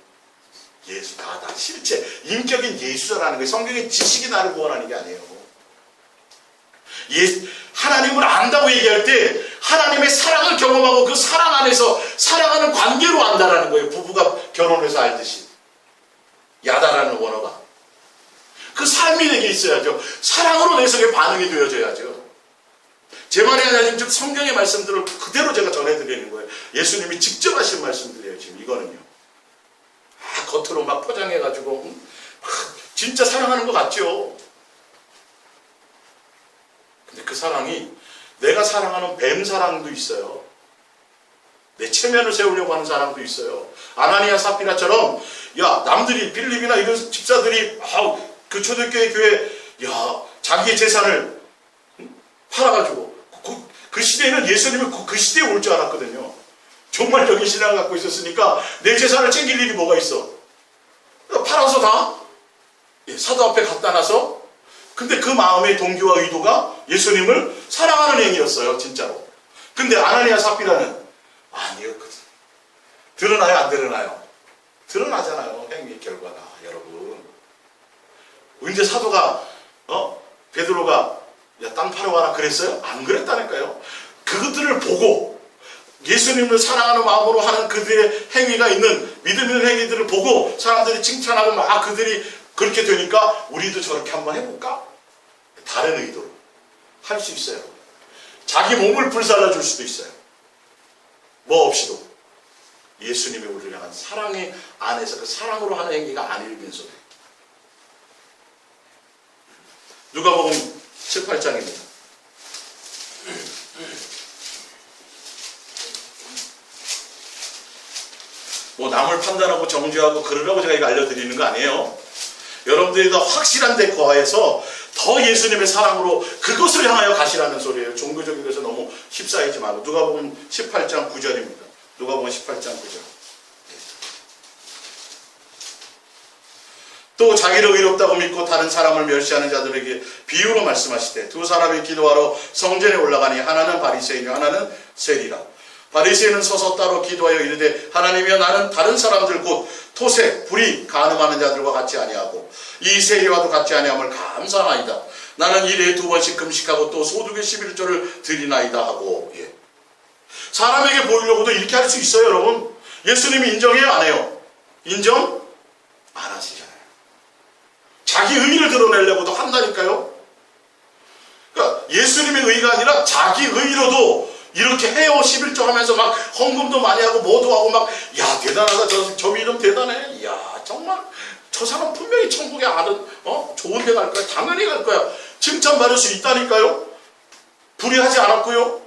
예수, 다 실체, 인격인 예수라는 거예요. 성경의 지식이 나를 구원하는 게 아니에요. 하나님을 안다고 얘기할 때 하나님의 사랑을 경험하고 그 사랑 안에서 사랑하는 관계로 안다라는 거예요. 부부가 결혼해서 알듯이. 야다라는 원어가. 그 삶이 내게 있어야죠. 사랑으로 내 속에 반응이 되어져야죠. 제 말이 아니라 지금 성경의 말씀들을 그대로 제가 전해드리는 거예요. 예수님이 직접 하신 말씀들이에요. 지금 이거는요. 겉으로 막 포장해가지고 진짜 사랑하는 것 같죠. 근데 그 사랑이 내가 사랑하는 뱀 사랑도 있어요. 내 체면을 세우려고 하는 사랑도 있어요. 아나니아 사피라처럼 남들이 빌립이나 이런 집사들이 그 초대교회 교회 자기의 재산을 팔아가지고 그 시대에는 예수님이 그 시대에 올 줄 알았거든요. 종말적인 신앙을 갖고 있었으니까 내 재산을 챙길 일이 뭐가 있어. 팔아서 다 사도 앞에 갖다 놔서. 근데 그 마음의 동기와 의도가 예수님을 사랑하는 행위였어요. 진짜로. 근데 아나니아 사피라는 아니었거든. 드러나요? 안 드러나요? 드러나잖아요. 행위 결과가. 여러분. 언제 사도가 베드로가 땅 팔아와라 그랬어요? 안 그랬다니까요. 그것들을 보고 예수님을 사랑하는 마음으로 하는 그들의 행위가 있는 믿음 있는 행위들을 보고 사람들이 칭찬하고 막 그들이 그렇게 되니까 우리도 저렇게 한번 해볼까? 다른 의도로 할 수 있어요. 자기 몸을 불살라 줄 수도 있어요. 뭐 없이도 예수님이 우리를 향한 사랑의 안에서 그 사랑으로 하는 행위가 아니면서도. 누가복음 7, 8장입니다. 뭐 남을 판단하고 정죄하고 그러라고 제가 이거 알려드리는 거 아니에요. 여러분들이 더 확실한 데 거하여서 더 예수님의 사랑으로 그것을 향하여 가시라는 소리예요. 종교적인 것에 너무 휩싸이지 말고. 누가복음 18장 9절입니다. 누가복음 18장 9절. 또 자기를 의롭다고 믿고 다른 사람을 멸시하는 자들에게 비유로 말씀하시되 두 사람이 기도하러 성전에 올라가니 하나는 바리새인이요 하나는 세리라. 바리새인은 서서 따로 기도하여 이르되 하나님이여 나는 다른 사람들 곧 토색, 불의, 간음하는 자들과 같이 아니하고 이 세리와도 같이 아니함을 감사하나이다. 나는 일에 2번씩 금식하고 또 소득의 11조를 드리나이다 하고. 사람에게 보이려고도 이렇게 할 수 있어요. 여러분 예수님이 인정해요 안 해요? 인정 안 하시잖아요. 자기 의의를 드러내려고도 한다니까요. 그러니까 예수님의 의의가 아니라 자기 의의로도 이렇게 해요. 11조 하면서 막 헌금도 많이 하고 뭐도 하고 막 야 대단하다 저 믿음 대단해. 야 정말 저 사람 분명히 천국에 아는 좋은 데 갈 거야. 당연히 갈 거야. 칭찬받을 수 있다니까요. 불의하지 않았고요.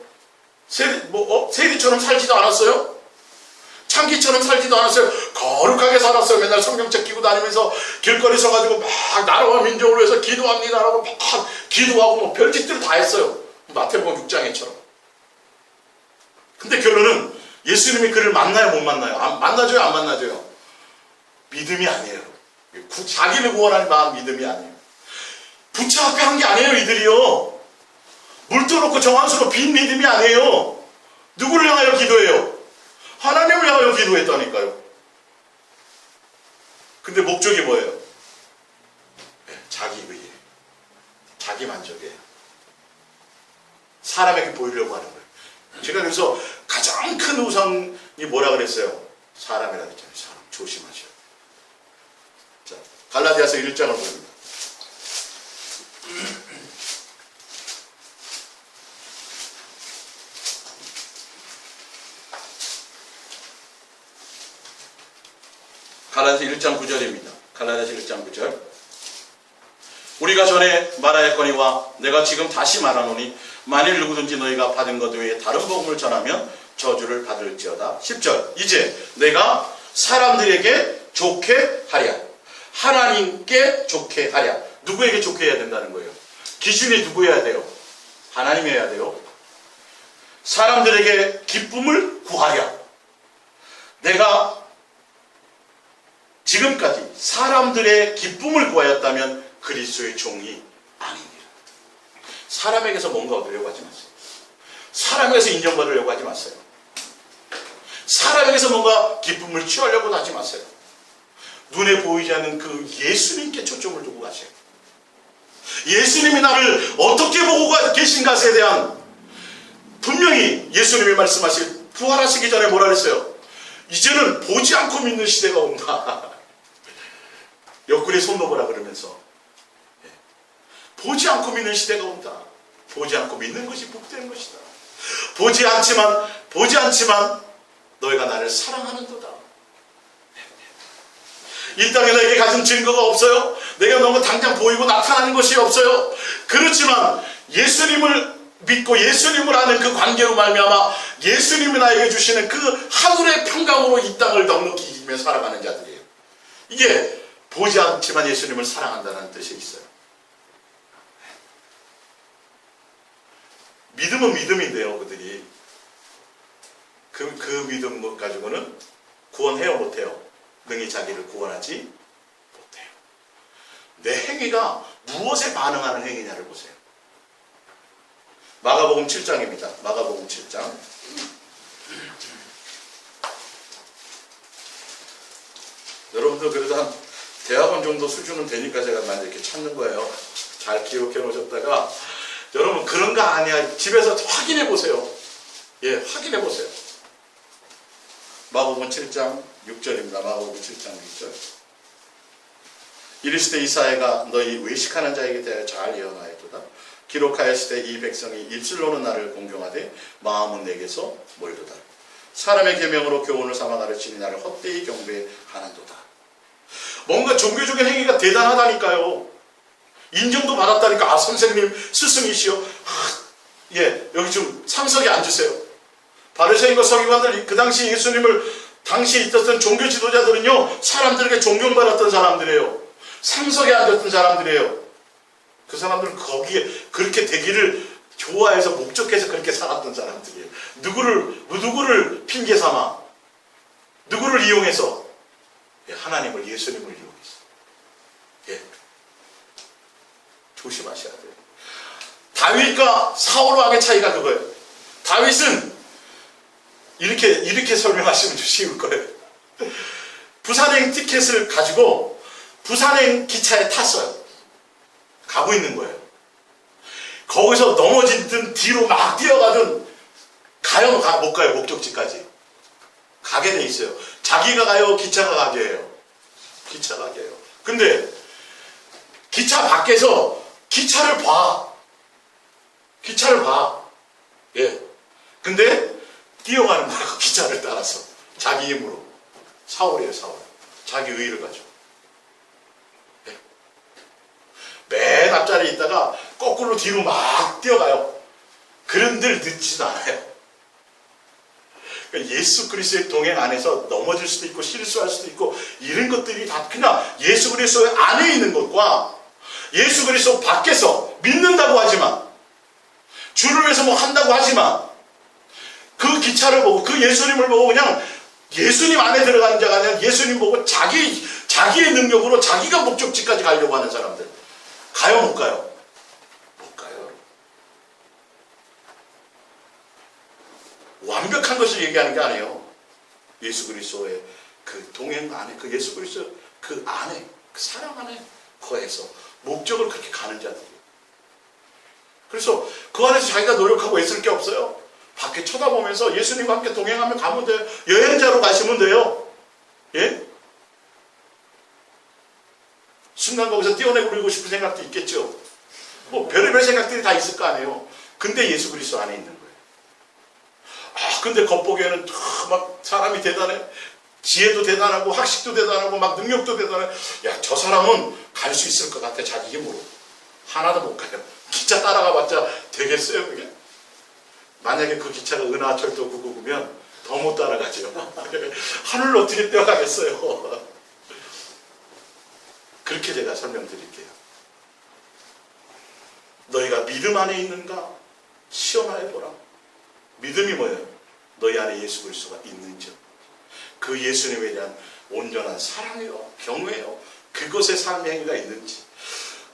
세리처럼 살지도 않았어요. 창기처럼 살지도 않았어요. 거룩하게 살았어요. 맨날 성경책 끼고 다니면서 길거리 서가지고 막 나라와 민족을 위해서 기도합니다라고 막 기도하고 뭐 별짓들을 다 했어요. 마태복음 6장에처럼. 근데 결론은 예수님이 그를 만나요 못 만나요? 만나줘요 안 만나줘요? 믿음이 아니에요. 자기를 구원하는 마음 믿음이 아니에요. 부채 앞에 한 게 아니에요 이들이요. 물 떠놓고 정한수로 빈 믿음이 아니에요. 누구를 향하여 기도해요? 하나님을 향하여 기도했다니까요. 근데 목적이 뭐예요? 자기 의에, 자기 만족에, 사람에게 보이려고 하는 거예요. 제가 그래서 가장 큰 우상이 뭐라 그랬어요? 사람이라 그랬잖아요. 사람 조심하셔. 자, 갈라디아서 1장을 봅니다. 갈라디아서 1장 9절입니다. 갈라디아서 1장 9절. 우리가 전에 말하였거니와 내가 지금 다시 말하노니 만일 누구든지 너희가 받은 것 외에 다른 복음을 전하면 저주를 받을지어다. 10절. 이제 내가 사람들에게 좋게 하랴. 하나님께 좋게 하랴. 누구에게 좋게 해야 된다는 거예요? 기준이 누구여야 돼요? 하나님이어야 돼요. 사람들에게 기쁨을 구하랴. 내가 지금까지 사람들의 기쁨을 구하였다면 그리스도의 종이 아닙니다. 사람에게서 뭔가 얻으려고 하지 마세요. 사람에게서 인정받으려고 하지 마세요. 사람에게서 뭔가 기쁨을 취하려고 하지 마세요. 눈에 보이지 않는 그 예수님께 초점을 두고 가세요. 예수님이 나를 어떻게 보고 계신가에 대한 분명히 예수님이 말씀하실 부활하시기 전에 뭐라 그랬어요? 이제는 보지 않고 믿는 시대가 온다. 옆구리에 손 놓으라 그러면서 보지 않고 믿는 시대가 온다. 보지 않고 믿는 것이 복되는 것이다. 보지 않지만 너희가 나를 사랑하는도다. 이 땅에 너에게 가진 증거가 없어요. 내가 너무 당장 보이고 나타나는 것이 없어요. 그렇지만 예수님을 믿고 예수님을 아는 그 관계로 말미암아 예수님이 나에게 주시는 그 하늘의 평강으로 이 땅을 넉넉히 살아가는 자들이에요. 이게 보지 않지만 예수님을 사랑한다는 뜻이 있어요. 믿음은 믿음인데요, 그들이. 그 믿음 가지고는 구원해요, 못해요? 능히 자기를 구원하지 못해요. 내 행위가 무엇에 반응하는 행위냐를 보세요. 마가복음 7장입니다. 마가복음 7장. 여러분들 그래도 한 대학원 정도 수준은 되니까 제가 만 이렇게 찾는 거예요. 잘 기록해 놓으셨다가 여러분 그런 거 아니야. 집에서 확인해 보세요. 예, 확인해 보세요. 마고복음 7장 6절입니다. 마고복음 7장 6절. 이르시되 이사야가 너희 외식하는 자에게 대하여 잘 예언하였도다. 기록하였을 때 이 백성이 입술로는 나를 공경하되 마음은 내게서 멀도다. 사람의 계명으로 교훈을 삼아 가르치니 나를 헛되이 경배하는도다. 뭔가 종교적인 행위가 대단하다니까요. 인정도 받았다니까. 아, 선생님 스승이시여. 예, 여기 좀 상석에 앉으세요. 바리새인과 서기관들, 그 당시 예수님을 당시에 있었던 종교 지도자들은요, 사람들에게 존경받았던 사람들이에요. 상석에 앉았던 사람들이에요. 그 사람들은 거기에 그렇게 되기를 좋아해서 목적해서 그렇게 살았던 사람들이에요. 누구를 핑계 삼아, 누구를 이용해서? 예, 하나님을, 예수님을 이용해서. 예, 조심하셔야 돼요. 다윗과 사울 왕의 차이가 그거예요. 다윗은 이렇게 설명하시면 쉬울 거예요. 부산행 티켓을 가지고 부산행 기차에 탔어요. 가고 있는 거예요. 거기서 넘어지든 뒤로 막 뛰어가든 가요, 못 가요. 목적지까지 가게 돼 있어요. 자기가 가요, 기차가 가게 해요. 기차가 가게 해요. 근데 기차 밖에서 기차를 봐. 예. 근데 뛰어가는 거야. 기차를 따라서 자기 힘으로. 사울이에요, 사울. 자기 의의를 가지고. 예. 맨 앞자리에 있다가 거꾸로 뒤로 막 뛰어가요. 그런들 늦지도 않아요. 그러니까 예수 그리스도의 동행 안에서 넘어질 수도 있고 실수할 수도 있고 이런 것들이 다 그냥 예수 그리스도 안에 있는 것과 예수 그리스도 밖에서 믿는다고 하지만 주를 위해서 뭐 한다고 하지만 그 기차를 보고 그 예수님을 보고 그냥 예수님 안에 들어가는 자가 아니라 예수님 보고 자기의 능력으로 자기가 목적지까지 가려고 하는 사람들. 가요, 못 가요? 못 가요. 완벽한 것을 얘기하는 게 아니에요. 예수 그리스도의 그 동행 안에, 그 예수 그리스도 그 안에, 그 사랑 안에 거해서 목적을 그렇게 가는 자들이에요. 그래서 그 안에서 자기가 노력하고 애쓸 게 없어요. 밖에 쳐다보면서 예수님과 함께 동행하며 가면 돼요. 여행자로 가시면 돼요. 예? 순간 거기서 뛰어내고 그러고 싶은 생각도 있겠죠. 뭐 별의별 생각들이 다 있을 거 아니에요. 근데 예수 그리스도 안에 있는 거예요. 아, 근데 겉보기에는 막 사람이 대단해. 지혜도 대단하고 학식도 대단하고 막 능력도 대단해. 야, 저 사람은 갈 수 있을 것 같아. 자기 힘으로. 하나도 못 가요. 기차 따라가 봤자 되겠어요, 그게? 만약에 그 기차가 은하철도 999면 더 못 따라가죠. 하늘로 어떻게 뛰어가겠어요. 그렇게 제가 설명드릴게요. 너희가 믿음 안에 있는가? 시험해보라. 믿음이 뭐예요? 너희 안에 예수 그리스도가 있는지, 그 예수님에 대한 온전한 사랑이요, 경외요, 그것의 삶의 행위가 있는지.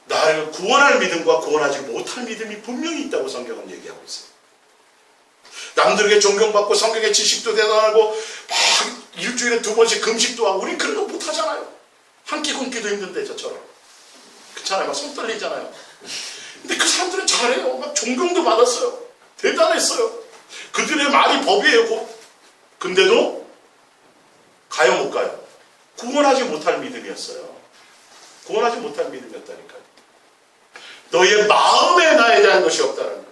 나를 구원할 믿음과 구원하지 못할 믿음이 분명히 있다고 성경은 얘기하고 있어요. 남들에게 존경받고 성경의 지식도 대단하고 막 일주일에 2번씩 금식도 하고, 우린 그런 거 못하잖아요. 한 끼 굶기도 힘든데 저처럼. 그렇잖아요. 막 손 떨리잖아요. 근데 그 사람들은 잘해요. 막 존경도 받았어요. 대단했어요. 그들의 말이 법이에요. 근데도 가요, 못 가요? 구원하지 못할 믿음이었어요. 구원하지 못할 믿음이었다니까요. 너희의 마음에 나에 대한 것이 없다는 거예요.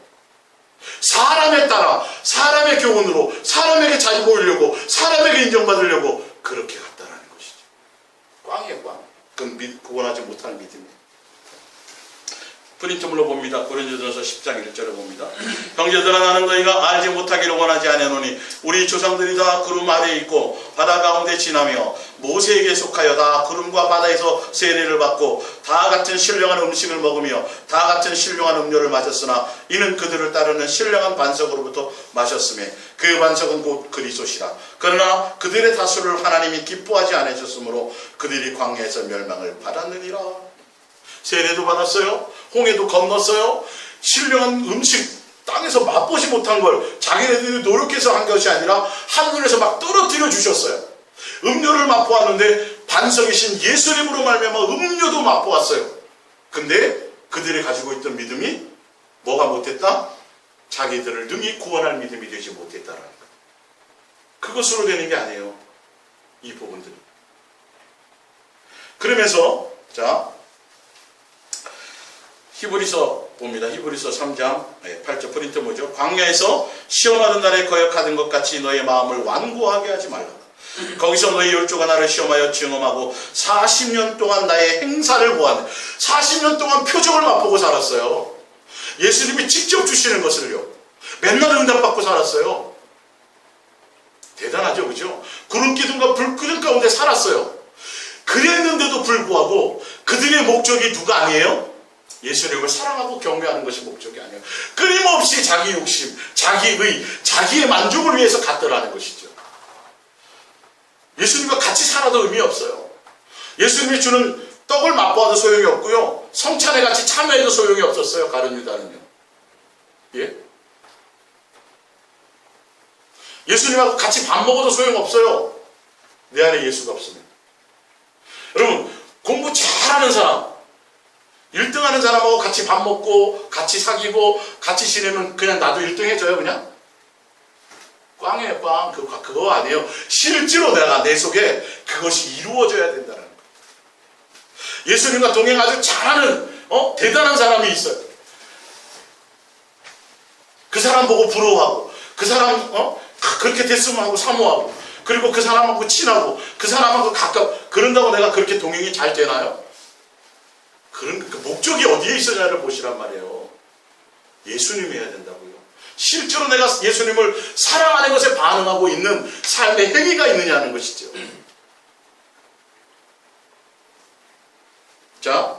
사람에 따라, 사람의 교훈으로, 사람에게 잘 보이려고, 사람에게 인정받으려고 그렇게 갔다라는 것이죠. 꽝이에요, 꽝. 그건 구원하지 못하는 믿음이에요. 프린트물로 봅니다. 고린도전서 10장 1절에 봅니다. 형제들아, 나는 너희가 알지 못하기를 원하지 아니하노니 우리 조상들이 다 구름 아래에 있고 바다 가운데 지나며 모세에게 속하여 다 구름과 바다에서 세례를 받고 다 같은 신령한 음식을 먹으며 다 같은 신령한 음료를 마셨으나 이는 그들을 따르는 신령한 반석으로부터 마셨으며 그 반석은 곧 그리스도시라. 그러나 그들의 다수를 하나님이 기뻐하지 않으셨으므로 그들이 광야에서 멸망을 받았느니라. 세례도 받았어요. 홍해도 건넜어요. 신령한 음식 땅에서 맛보지 못한 걸 자기네들이 노력해서 한 것이 아니라 하늘에서 막 떨어뜨려 주셨어요. 음료를 맛보았는데 반석이신 예수님으로 말미암아 음료도 맛보았어요. 근데 그들이 가지고 있던 믿음이 뭐가 못했다? 자기들을 능히 구원할 믿음이 되지 못했다라는 거예요. 그것으로 되는 게 아니에요. 이 부분들이. 그러면서 자 히브리서 봅니다. 히브리서 3장 8절 프린트 뭐죠? 광야에서 시험하던 날에 거역하던 것 같이 너의 마음을 완고하게 하지 말라. 거기서 너희 열조가 나를 시험하여 증험하고 40년 동안 나의 행사를 보았네. 40년 동안 표적을 맛보고 살았어요. 예수님이 직접 주시는 것을요. 맨날 응답받고 살았어요. 대단하죠, 그죠? 구름 기둥과 불 기둥 가운데 살았어요. 그랬는데도 불구하고 그들의 목적이 누가 아니에요? 예수님을 사랑하고 경배하는 것이 목적이 아니에요. 끊임없이 자기 욕심, 자기의, 자기의 만족을 위해서 갔더라는 것이죠. 예수님과 같이 살아도 의미 없어요. 예수님이 주는 떡을 맛보아도 소용이 없고요. 성찬에 같이 참여해도 소용이 없었어요. 가룟 유다는요. 예? 예수님하고 같이 밥 먹어도 소용없어요. 내 안에 예수가 없으면. 여러분, 공부 잘하는 사람, 1등 하는 사람하고 같이 밥 먹고 같이 사귀고 같이 지내면 그냥 나도 1등 해줘요. 그냥 꽝이에요. 꽝. 그거 아니에요. 실제로 내가 내 속에 그것이 이루어져야 된다는 거예요. 예수님과 동행 아주 잘하는 대단한 사람이 있어요. 그 사람 보고 부러워하고 그 사람 그렇게 됐으면 하고 사모하고 그리고 그 사람하고 친하고 그 사람하고 그런다고 내가 그렇게 동행이 잘 되나요? 그런 그 목적이 어디에 있느냐를 보시란 말이에요. 예수님이 해야 된다고요. 실제로 내가 예수님을 사랑하는 것에 반응하고 있는 삶의 행위가 있느냐는 것이죠. 자,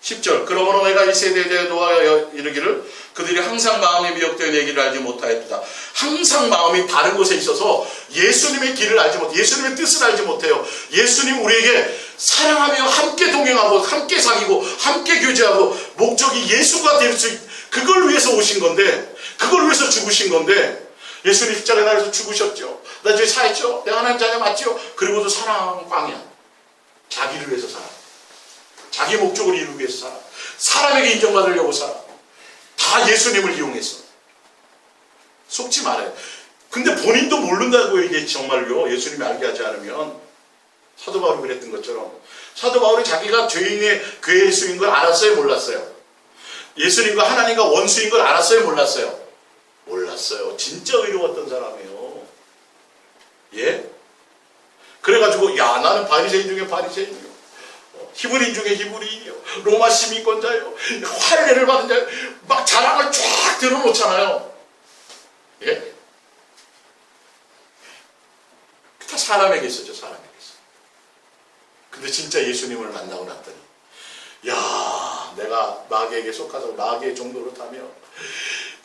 10절. 그러므로 내가 이 세대에 대해 노하여 이르기를 그들이 항상 마음이 미혹되어 내 길을 알지 못하였다. 항상 마음이 다른 곳에 있어서 예수님의 길을 알지 못해요. 예수님의 뜻을 알지 못해요. 예수님 우리에게 사랑하며 함께 동행하고 함께 사귀고 함께 교제하고 목적이 예수가 될 수 그걸 위해서 오신 건데 그걸 위해서 죽으신 건데 예수님 십자가에 달려서 죽으셨죠. 나중에 사했죠. 내가 하나님 자녀 맞죠. 그리고도 사랑 광야. 자기를 위해서 살아. 자기 목적을 이루기 위해서 살아. 사람에게 인정받으려고 살아. 다 예수님을 이용해서. 속지 말아요. 근데 본인도 모른다고 이게 정말요. 예수님이 알게 하지 않으면 사도 바울이 그랬던 것처럼 사도 바울이 자기가 죄인의 괴수인 걸 알았어요? 몰랐어요? 예수님과 하나님과 원수인 걸 알았어요? 몰랐어요? 몰랐어요. 진짜 의로웠던 사람이에요. 예? 그래가지고 야 나는 바리새인 중에 바리새인이요. 히브리인 중에 히브리인이요. 로마 시민권자요. 할례를 받은 자요. 막 자랑을 쫙 들어놓잖아요. 예? 다 사람에게 있었죠. 사람에게 있어. 근데 진짜 예수님을 만나고 났더니 야 내가 마귀에게 속아서 마귀의 종도로 타며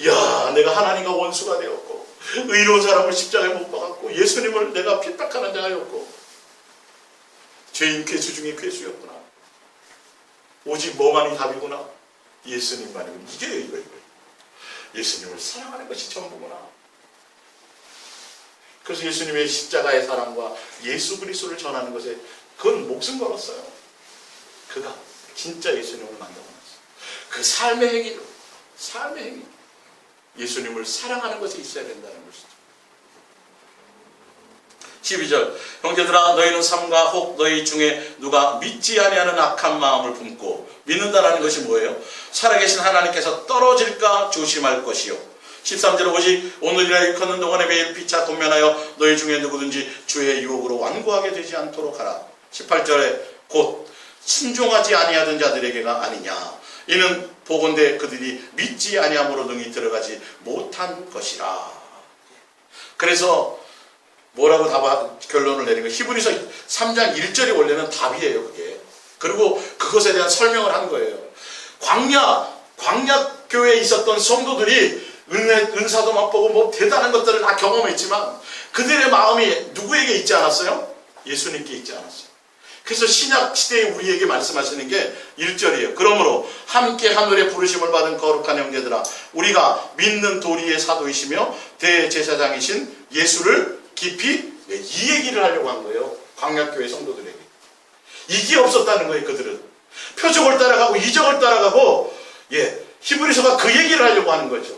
야 내가 하나님과 원수가 되었고 의로운 사람을 십자가에 못 박았고 예수님을 내가 핍박하는 자였고 죄인 괴수 중에 괴수였구나. 오직 뭐만이 답이구나. 예수님만이구나. 이거. 예수님을 사랑하는 것이 전부구나. 그래서 예수님의 십자가의 사랑과 예수 그리스도를 전하는 것에 그건 목숨 걸었어요. 그가 진짜 예수님을 만나고 났어요. 그 삶의 행위. 예수님을 사랑하는 것에 있어야 된다는 것이죠. 12절. 형제들아 너희는 삼가 혹 너희 중에 누가 믿지 아니하는 악한 마음을 품고 믿는다라는 것이 뭐예요? 살아계신 하나님께서 떨어질까 조심할 것이요. 13절. 오직 오늘이라 일컫는 동안에 매일 피차 권면하여 너희 중에 누구든지 주의 유혹으로 완고하게 되지 않도록 하라. 18절에 곧 순종하지 아니하던 자들에게가 아니냐. 이는 보건대 그들이 믿지 아니함으로 능히 들어가지 못한 것이라. 그래서 뭐라고 결론을 내린 거예요? 히브리서 3장 1절이 원래는 답이에요. 그게. 그리고 그것에 대한 설명을 한 거예요. 광야교회에 있었던 성도들이 은사도 맛보고 뭐 대단한 것들을 다 경험했지만 그들의 마음이 누구에게 있지 않았어요? 예수님께 있지 않았어요. 그래서 신약 시대에 우리에게 말씀하시는 게 1절이에요. 그러므로 함께 하늘의 부르심을 받은 거룩한 형제들아 우리가 믿는 도리의 사도이시며 대제사장이신 예수를 깊이 이 얘기를 하려고 한 거예요. 광야교회 성도들에게. 이게 없었다는 거예요. 그들은 표적을 따라가고 이적을 따라가고 히브리서가 그 얘기를 하려고 하는 거죠.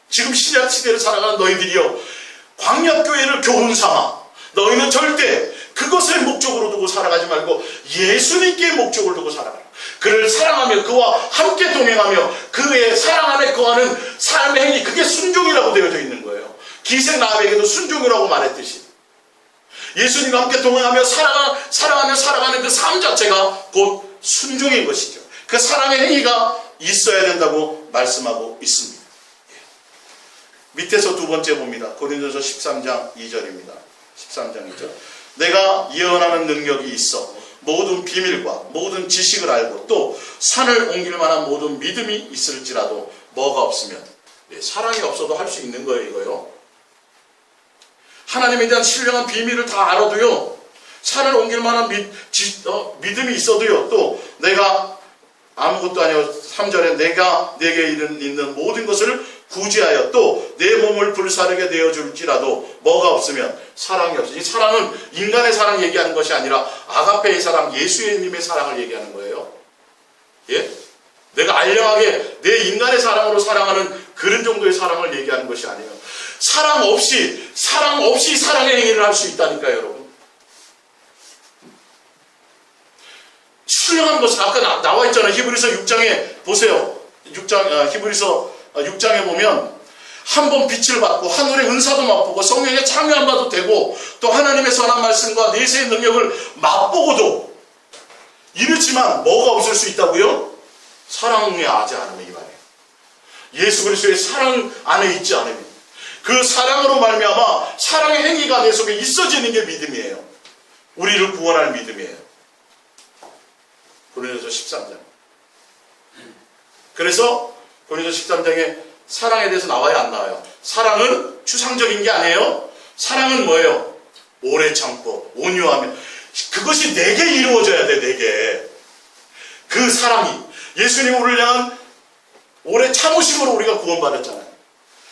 지금 신약 시대를 살아가는 너희들이요 광야교회를 교훈 삼아 너희는 절대 그것을 목적으로 두고 살아가지 말고 예수님께 목적을 두고 살아가라. 그를 사랑하며 그와 함께 동행하며 그의 사랑 안에 거하는 삶의 행위, 그게 순종이라고 되어져 있는 거예요. 기생나합에게도 순종이라고 말했듯이 예수님과 함께 동행하며 사랑하며 살아가는 그 삶 자체가 곧 순종인 것이죠. 그 사랑의 행위가 있어야 된다고 말씀하고 있습니다. 밑에서 두 번째 봅니다. 고린도서 13장 2절입니다. 13장 2절. 내가 예언하는 능력이 있어 모든 비밀과 모든 지식을 알고 또 산을 옮길 만한 모든 믿음이 있을지라도 뭐가 없으면, 사랑이 없어도 할 수 있는 거예요, 이거요. 하나님에 대한 신령한 비밀을 다 알아도요, 산을 옮길 만한 믿음이 있어도요, 또 내가 아무것도 아니요 3절에 내가 내게 있는 모든 것을 구제하여 또 내 몸을 불사르게 내어줄지라도 뭐가 없으면 사랑이 없어. 이 사랑은 인간의 사랑 얘기하는 것이 아니라 아가페의 사랑, 예수님의 사랑을 얘기하는 거예요. 예? 내가 알량하게 내 인간의 사랑으로 사랑하는 그런 정도의 사랑을 얘기하는 것이 아니에요. 사랑 없이 사랑의 행위를 할 수 있다니까요, 여러분. 신령한 것은 아까 나와 있잖아요. 히브리서 6장에 보세요. 히브리서 6장에 보면 한 번 빛을 받고 하늘의 은사도 맛보고 성령에 참여한 바도 되고 또 하나님의 선한 말씀과 내세의 능력을 맛보고도 이렇지만 뭐가 없을 수 있다고요? 사랑에 하지 않으면 이 말이에요. 예수 그리스도의 사랑 안에 있지 않으면, 그 사랑으로 말미암아 사랑의 행위가 내 속에 있어지는 게 믿음이에요. 우리를 구원할 믿음이에요. 고린도서 13장. 그래서 고린도서 13장에 사랑에 대해서 나와요, 안 나와요? 사랑은 추상적인 게 아니에요. 사랑은 뭐예요? 오래 참고 온유하며, 그것이 내게 이루어져야 돼. 내게 그 사랑이 예수님 우리를 향한 오래 참으심으로 우리가 구원받았잖아요.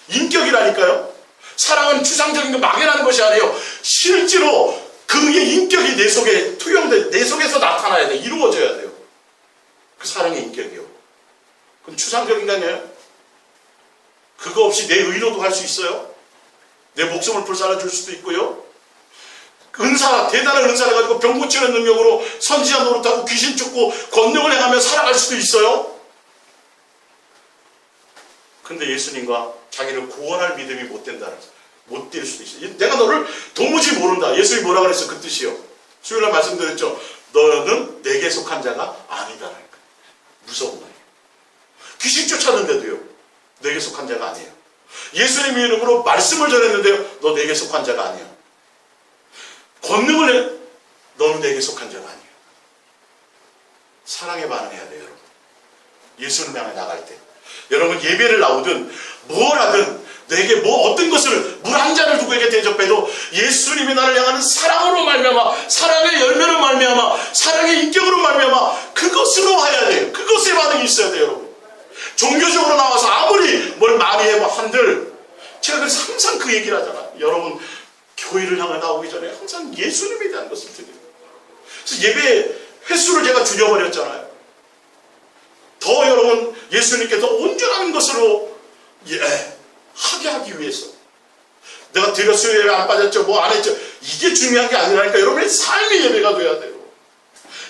인격이라니까요. 사랑은 추상적인 거 막연한 것이 아니에요. 실제로 그의 인격이 내 속에 투영돼, 내 속에서 나타나야 돼. 이루어져야 돼요. 그 사랑의 인격이요. 그럼 추상적인 거 아니에요? 그거 없이 내 의로도 할 수 있어요? 내 목숨을 불살라 줄 수도 있고요. 대단한 은사를 가지고 병 고치는 능력으로 선지자 노릇하고 귀신 쫓고 권능을 행하며 살아갈 수도 있어요. 근데 예수님과 자기를 구원할 믿음이 못 된다는 거죠. 못 될 수도 있어요. 내가 너를 도무지 모른다. 예수님이 뭐라 그랬어? 그 뜻이요. 수요일날 말씀드렸죠. 너는 내게 속한 자가 아니다라는 거예요. 무서운 말이에요. 귀신 쫓았는데도요, 내게 속한 자가 아니에요. 예수님의 이름으로 말씀을 전했는데요, 너 내게 속한 자가 아니에요. 권능을 해, 너는 내게 속한 자가 아니에요. 사랑에 반응해야 돼요, 여러분. 예수님 향해 나갈 때. 여러분, 예배를 나오든 뭘 하든 내게 어떤 것을 물 한 잔을 누구에게 대접해도 예수님이 나를 향하는 사랑으로 말미암아, 사랑의 열매로 말미암아, 사랑의 인격으로 말미암아, 그것으로 해야 돼요. 그것에 반응이 있어야 돼요, 여러분. 종교적으로 나와서 아무리 뭘 많이 해봐 한들, 제가 그래서 항상 그 얘기를 하잖아요. 여러분, 교회를 향해 나오기 전에 항상 예수님에 대한 것을 드려요. 그래서 예배 횟수를 제가 줄여버렸잖아요. 더 여러분 예수님께 더 온전한 것으로 하게 하기 위해서. 내가 드렸어요, 예배 안 빠졌죠, 뭐 안 했죠, 이게 중요한 게 아니라니까. 여러분의 삶의 예배가 돼야 돼요.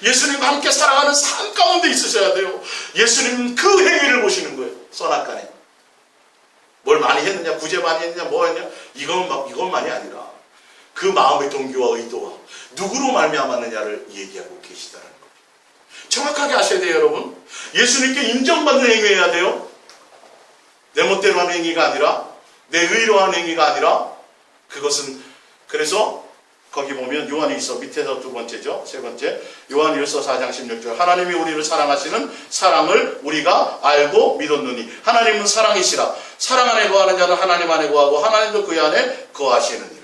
예수님과 함께 살아가는 삶 가운데 있으셔야 돼요. 예수님은 그 행위를 보시는 거예요. 선악간에 뭘 많이 했느냐, 구제 많이 했느냐, 뭐 했냐, 이것만이 아니라 그 마음의 동기와 의도와 누구로 말미암았느냐를 얘기하고 계시다는 거예요. 정확하게 아셔야 돼요, 여러분. 예수님께 인정받는 행위해야 돼요. 내 멋대로 하는 행위가 아니라, 내 의로 하는 행위가 아니라. 그것은, 그래서 거기 보면 요한일서 밑에서 두 번째죠. 세 번째, 요한일서 4장 16절. 하나님이 우리를 사랑하시는 사랑을 우리가 알고 믿었느니 하나님은 사랑이시라. 사랑 안에 거하는 자는 하나님 안에 거하고 하나님도 그 안에 거하시느니라.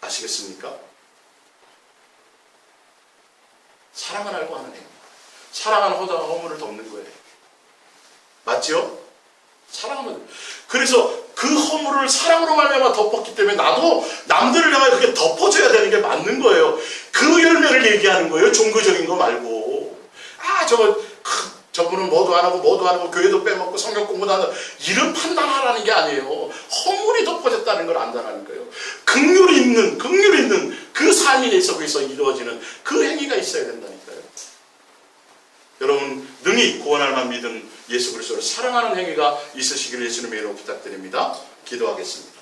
아시겠습니까? 사랑을 알고 하는 행위. 사랑하는 허물을 덮는 거예요. 맞죠? 사랑하면. 그래서 그 허물을 사랑으로 말미암아 덮었기 때문에 나도 남들을 향하여 그게 덮어져야 되는 게 맞는 거예요. 그 열매를 얘기하는 거예요. 종교적인 거 말고. 저분은 뭐도 안 하고 교회도 빼먹고 성경 공부도 안 하고 이런 판단하라는 게 아니에요. 허물이 덮어졌다는 걸 안다라는 거예요. 긍휼이 있는 그 삶이 속에서 이루어지는 그 행위가 있어야 된다니까요. 여러분 능히 구원할 만 믿은 예수 그리스도를 사랑하는 행위가 있으시기를 예수님의 이름으로 부탁드립니다. 기도하겠습니다.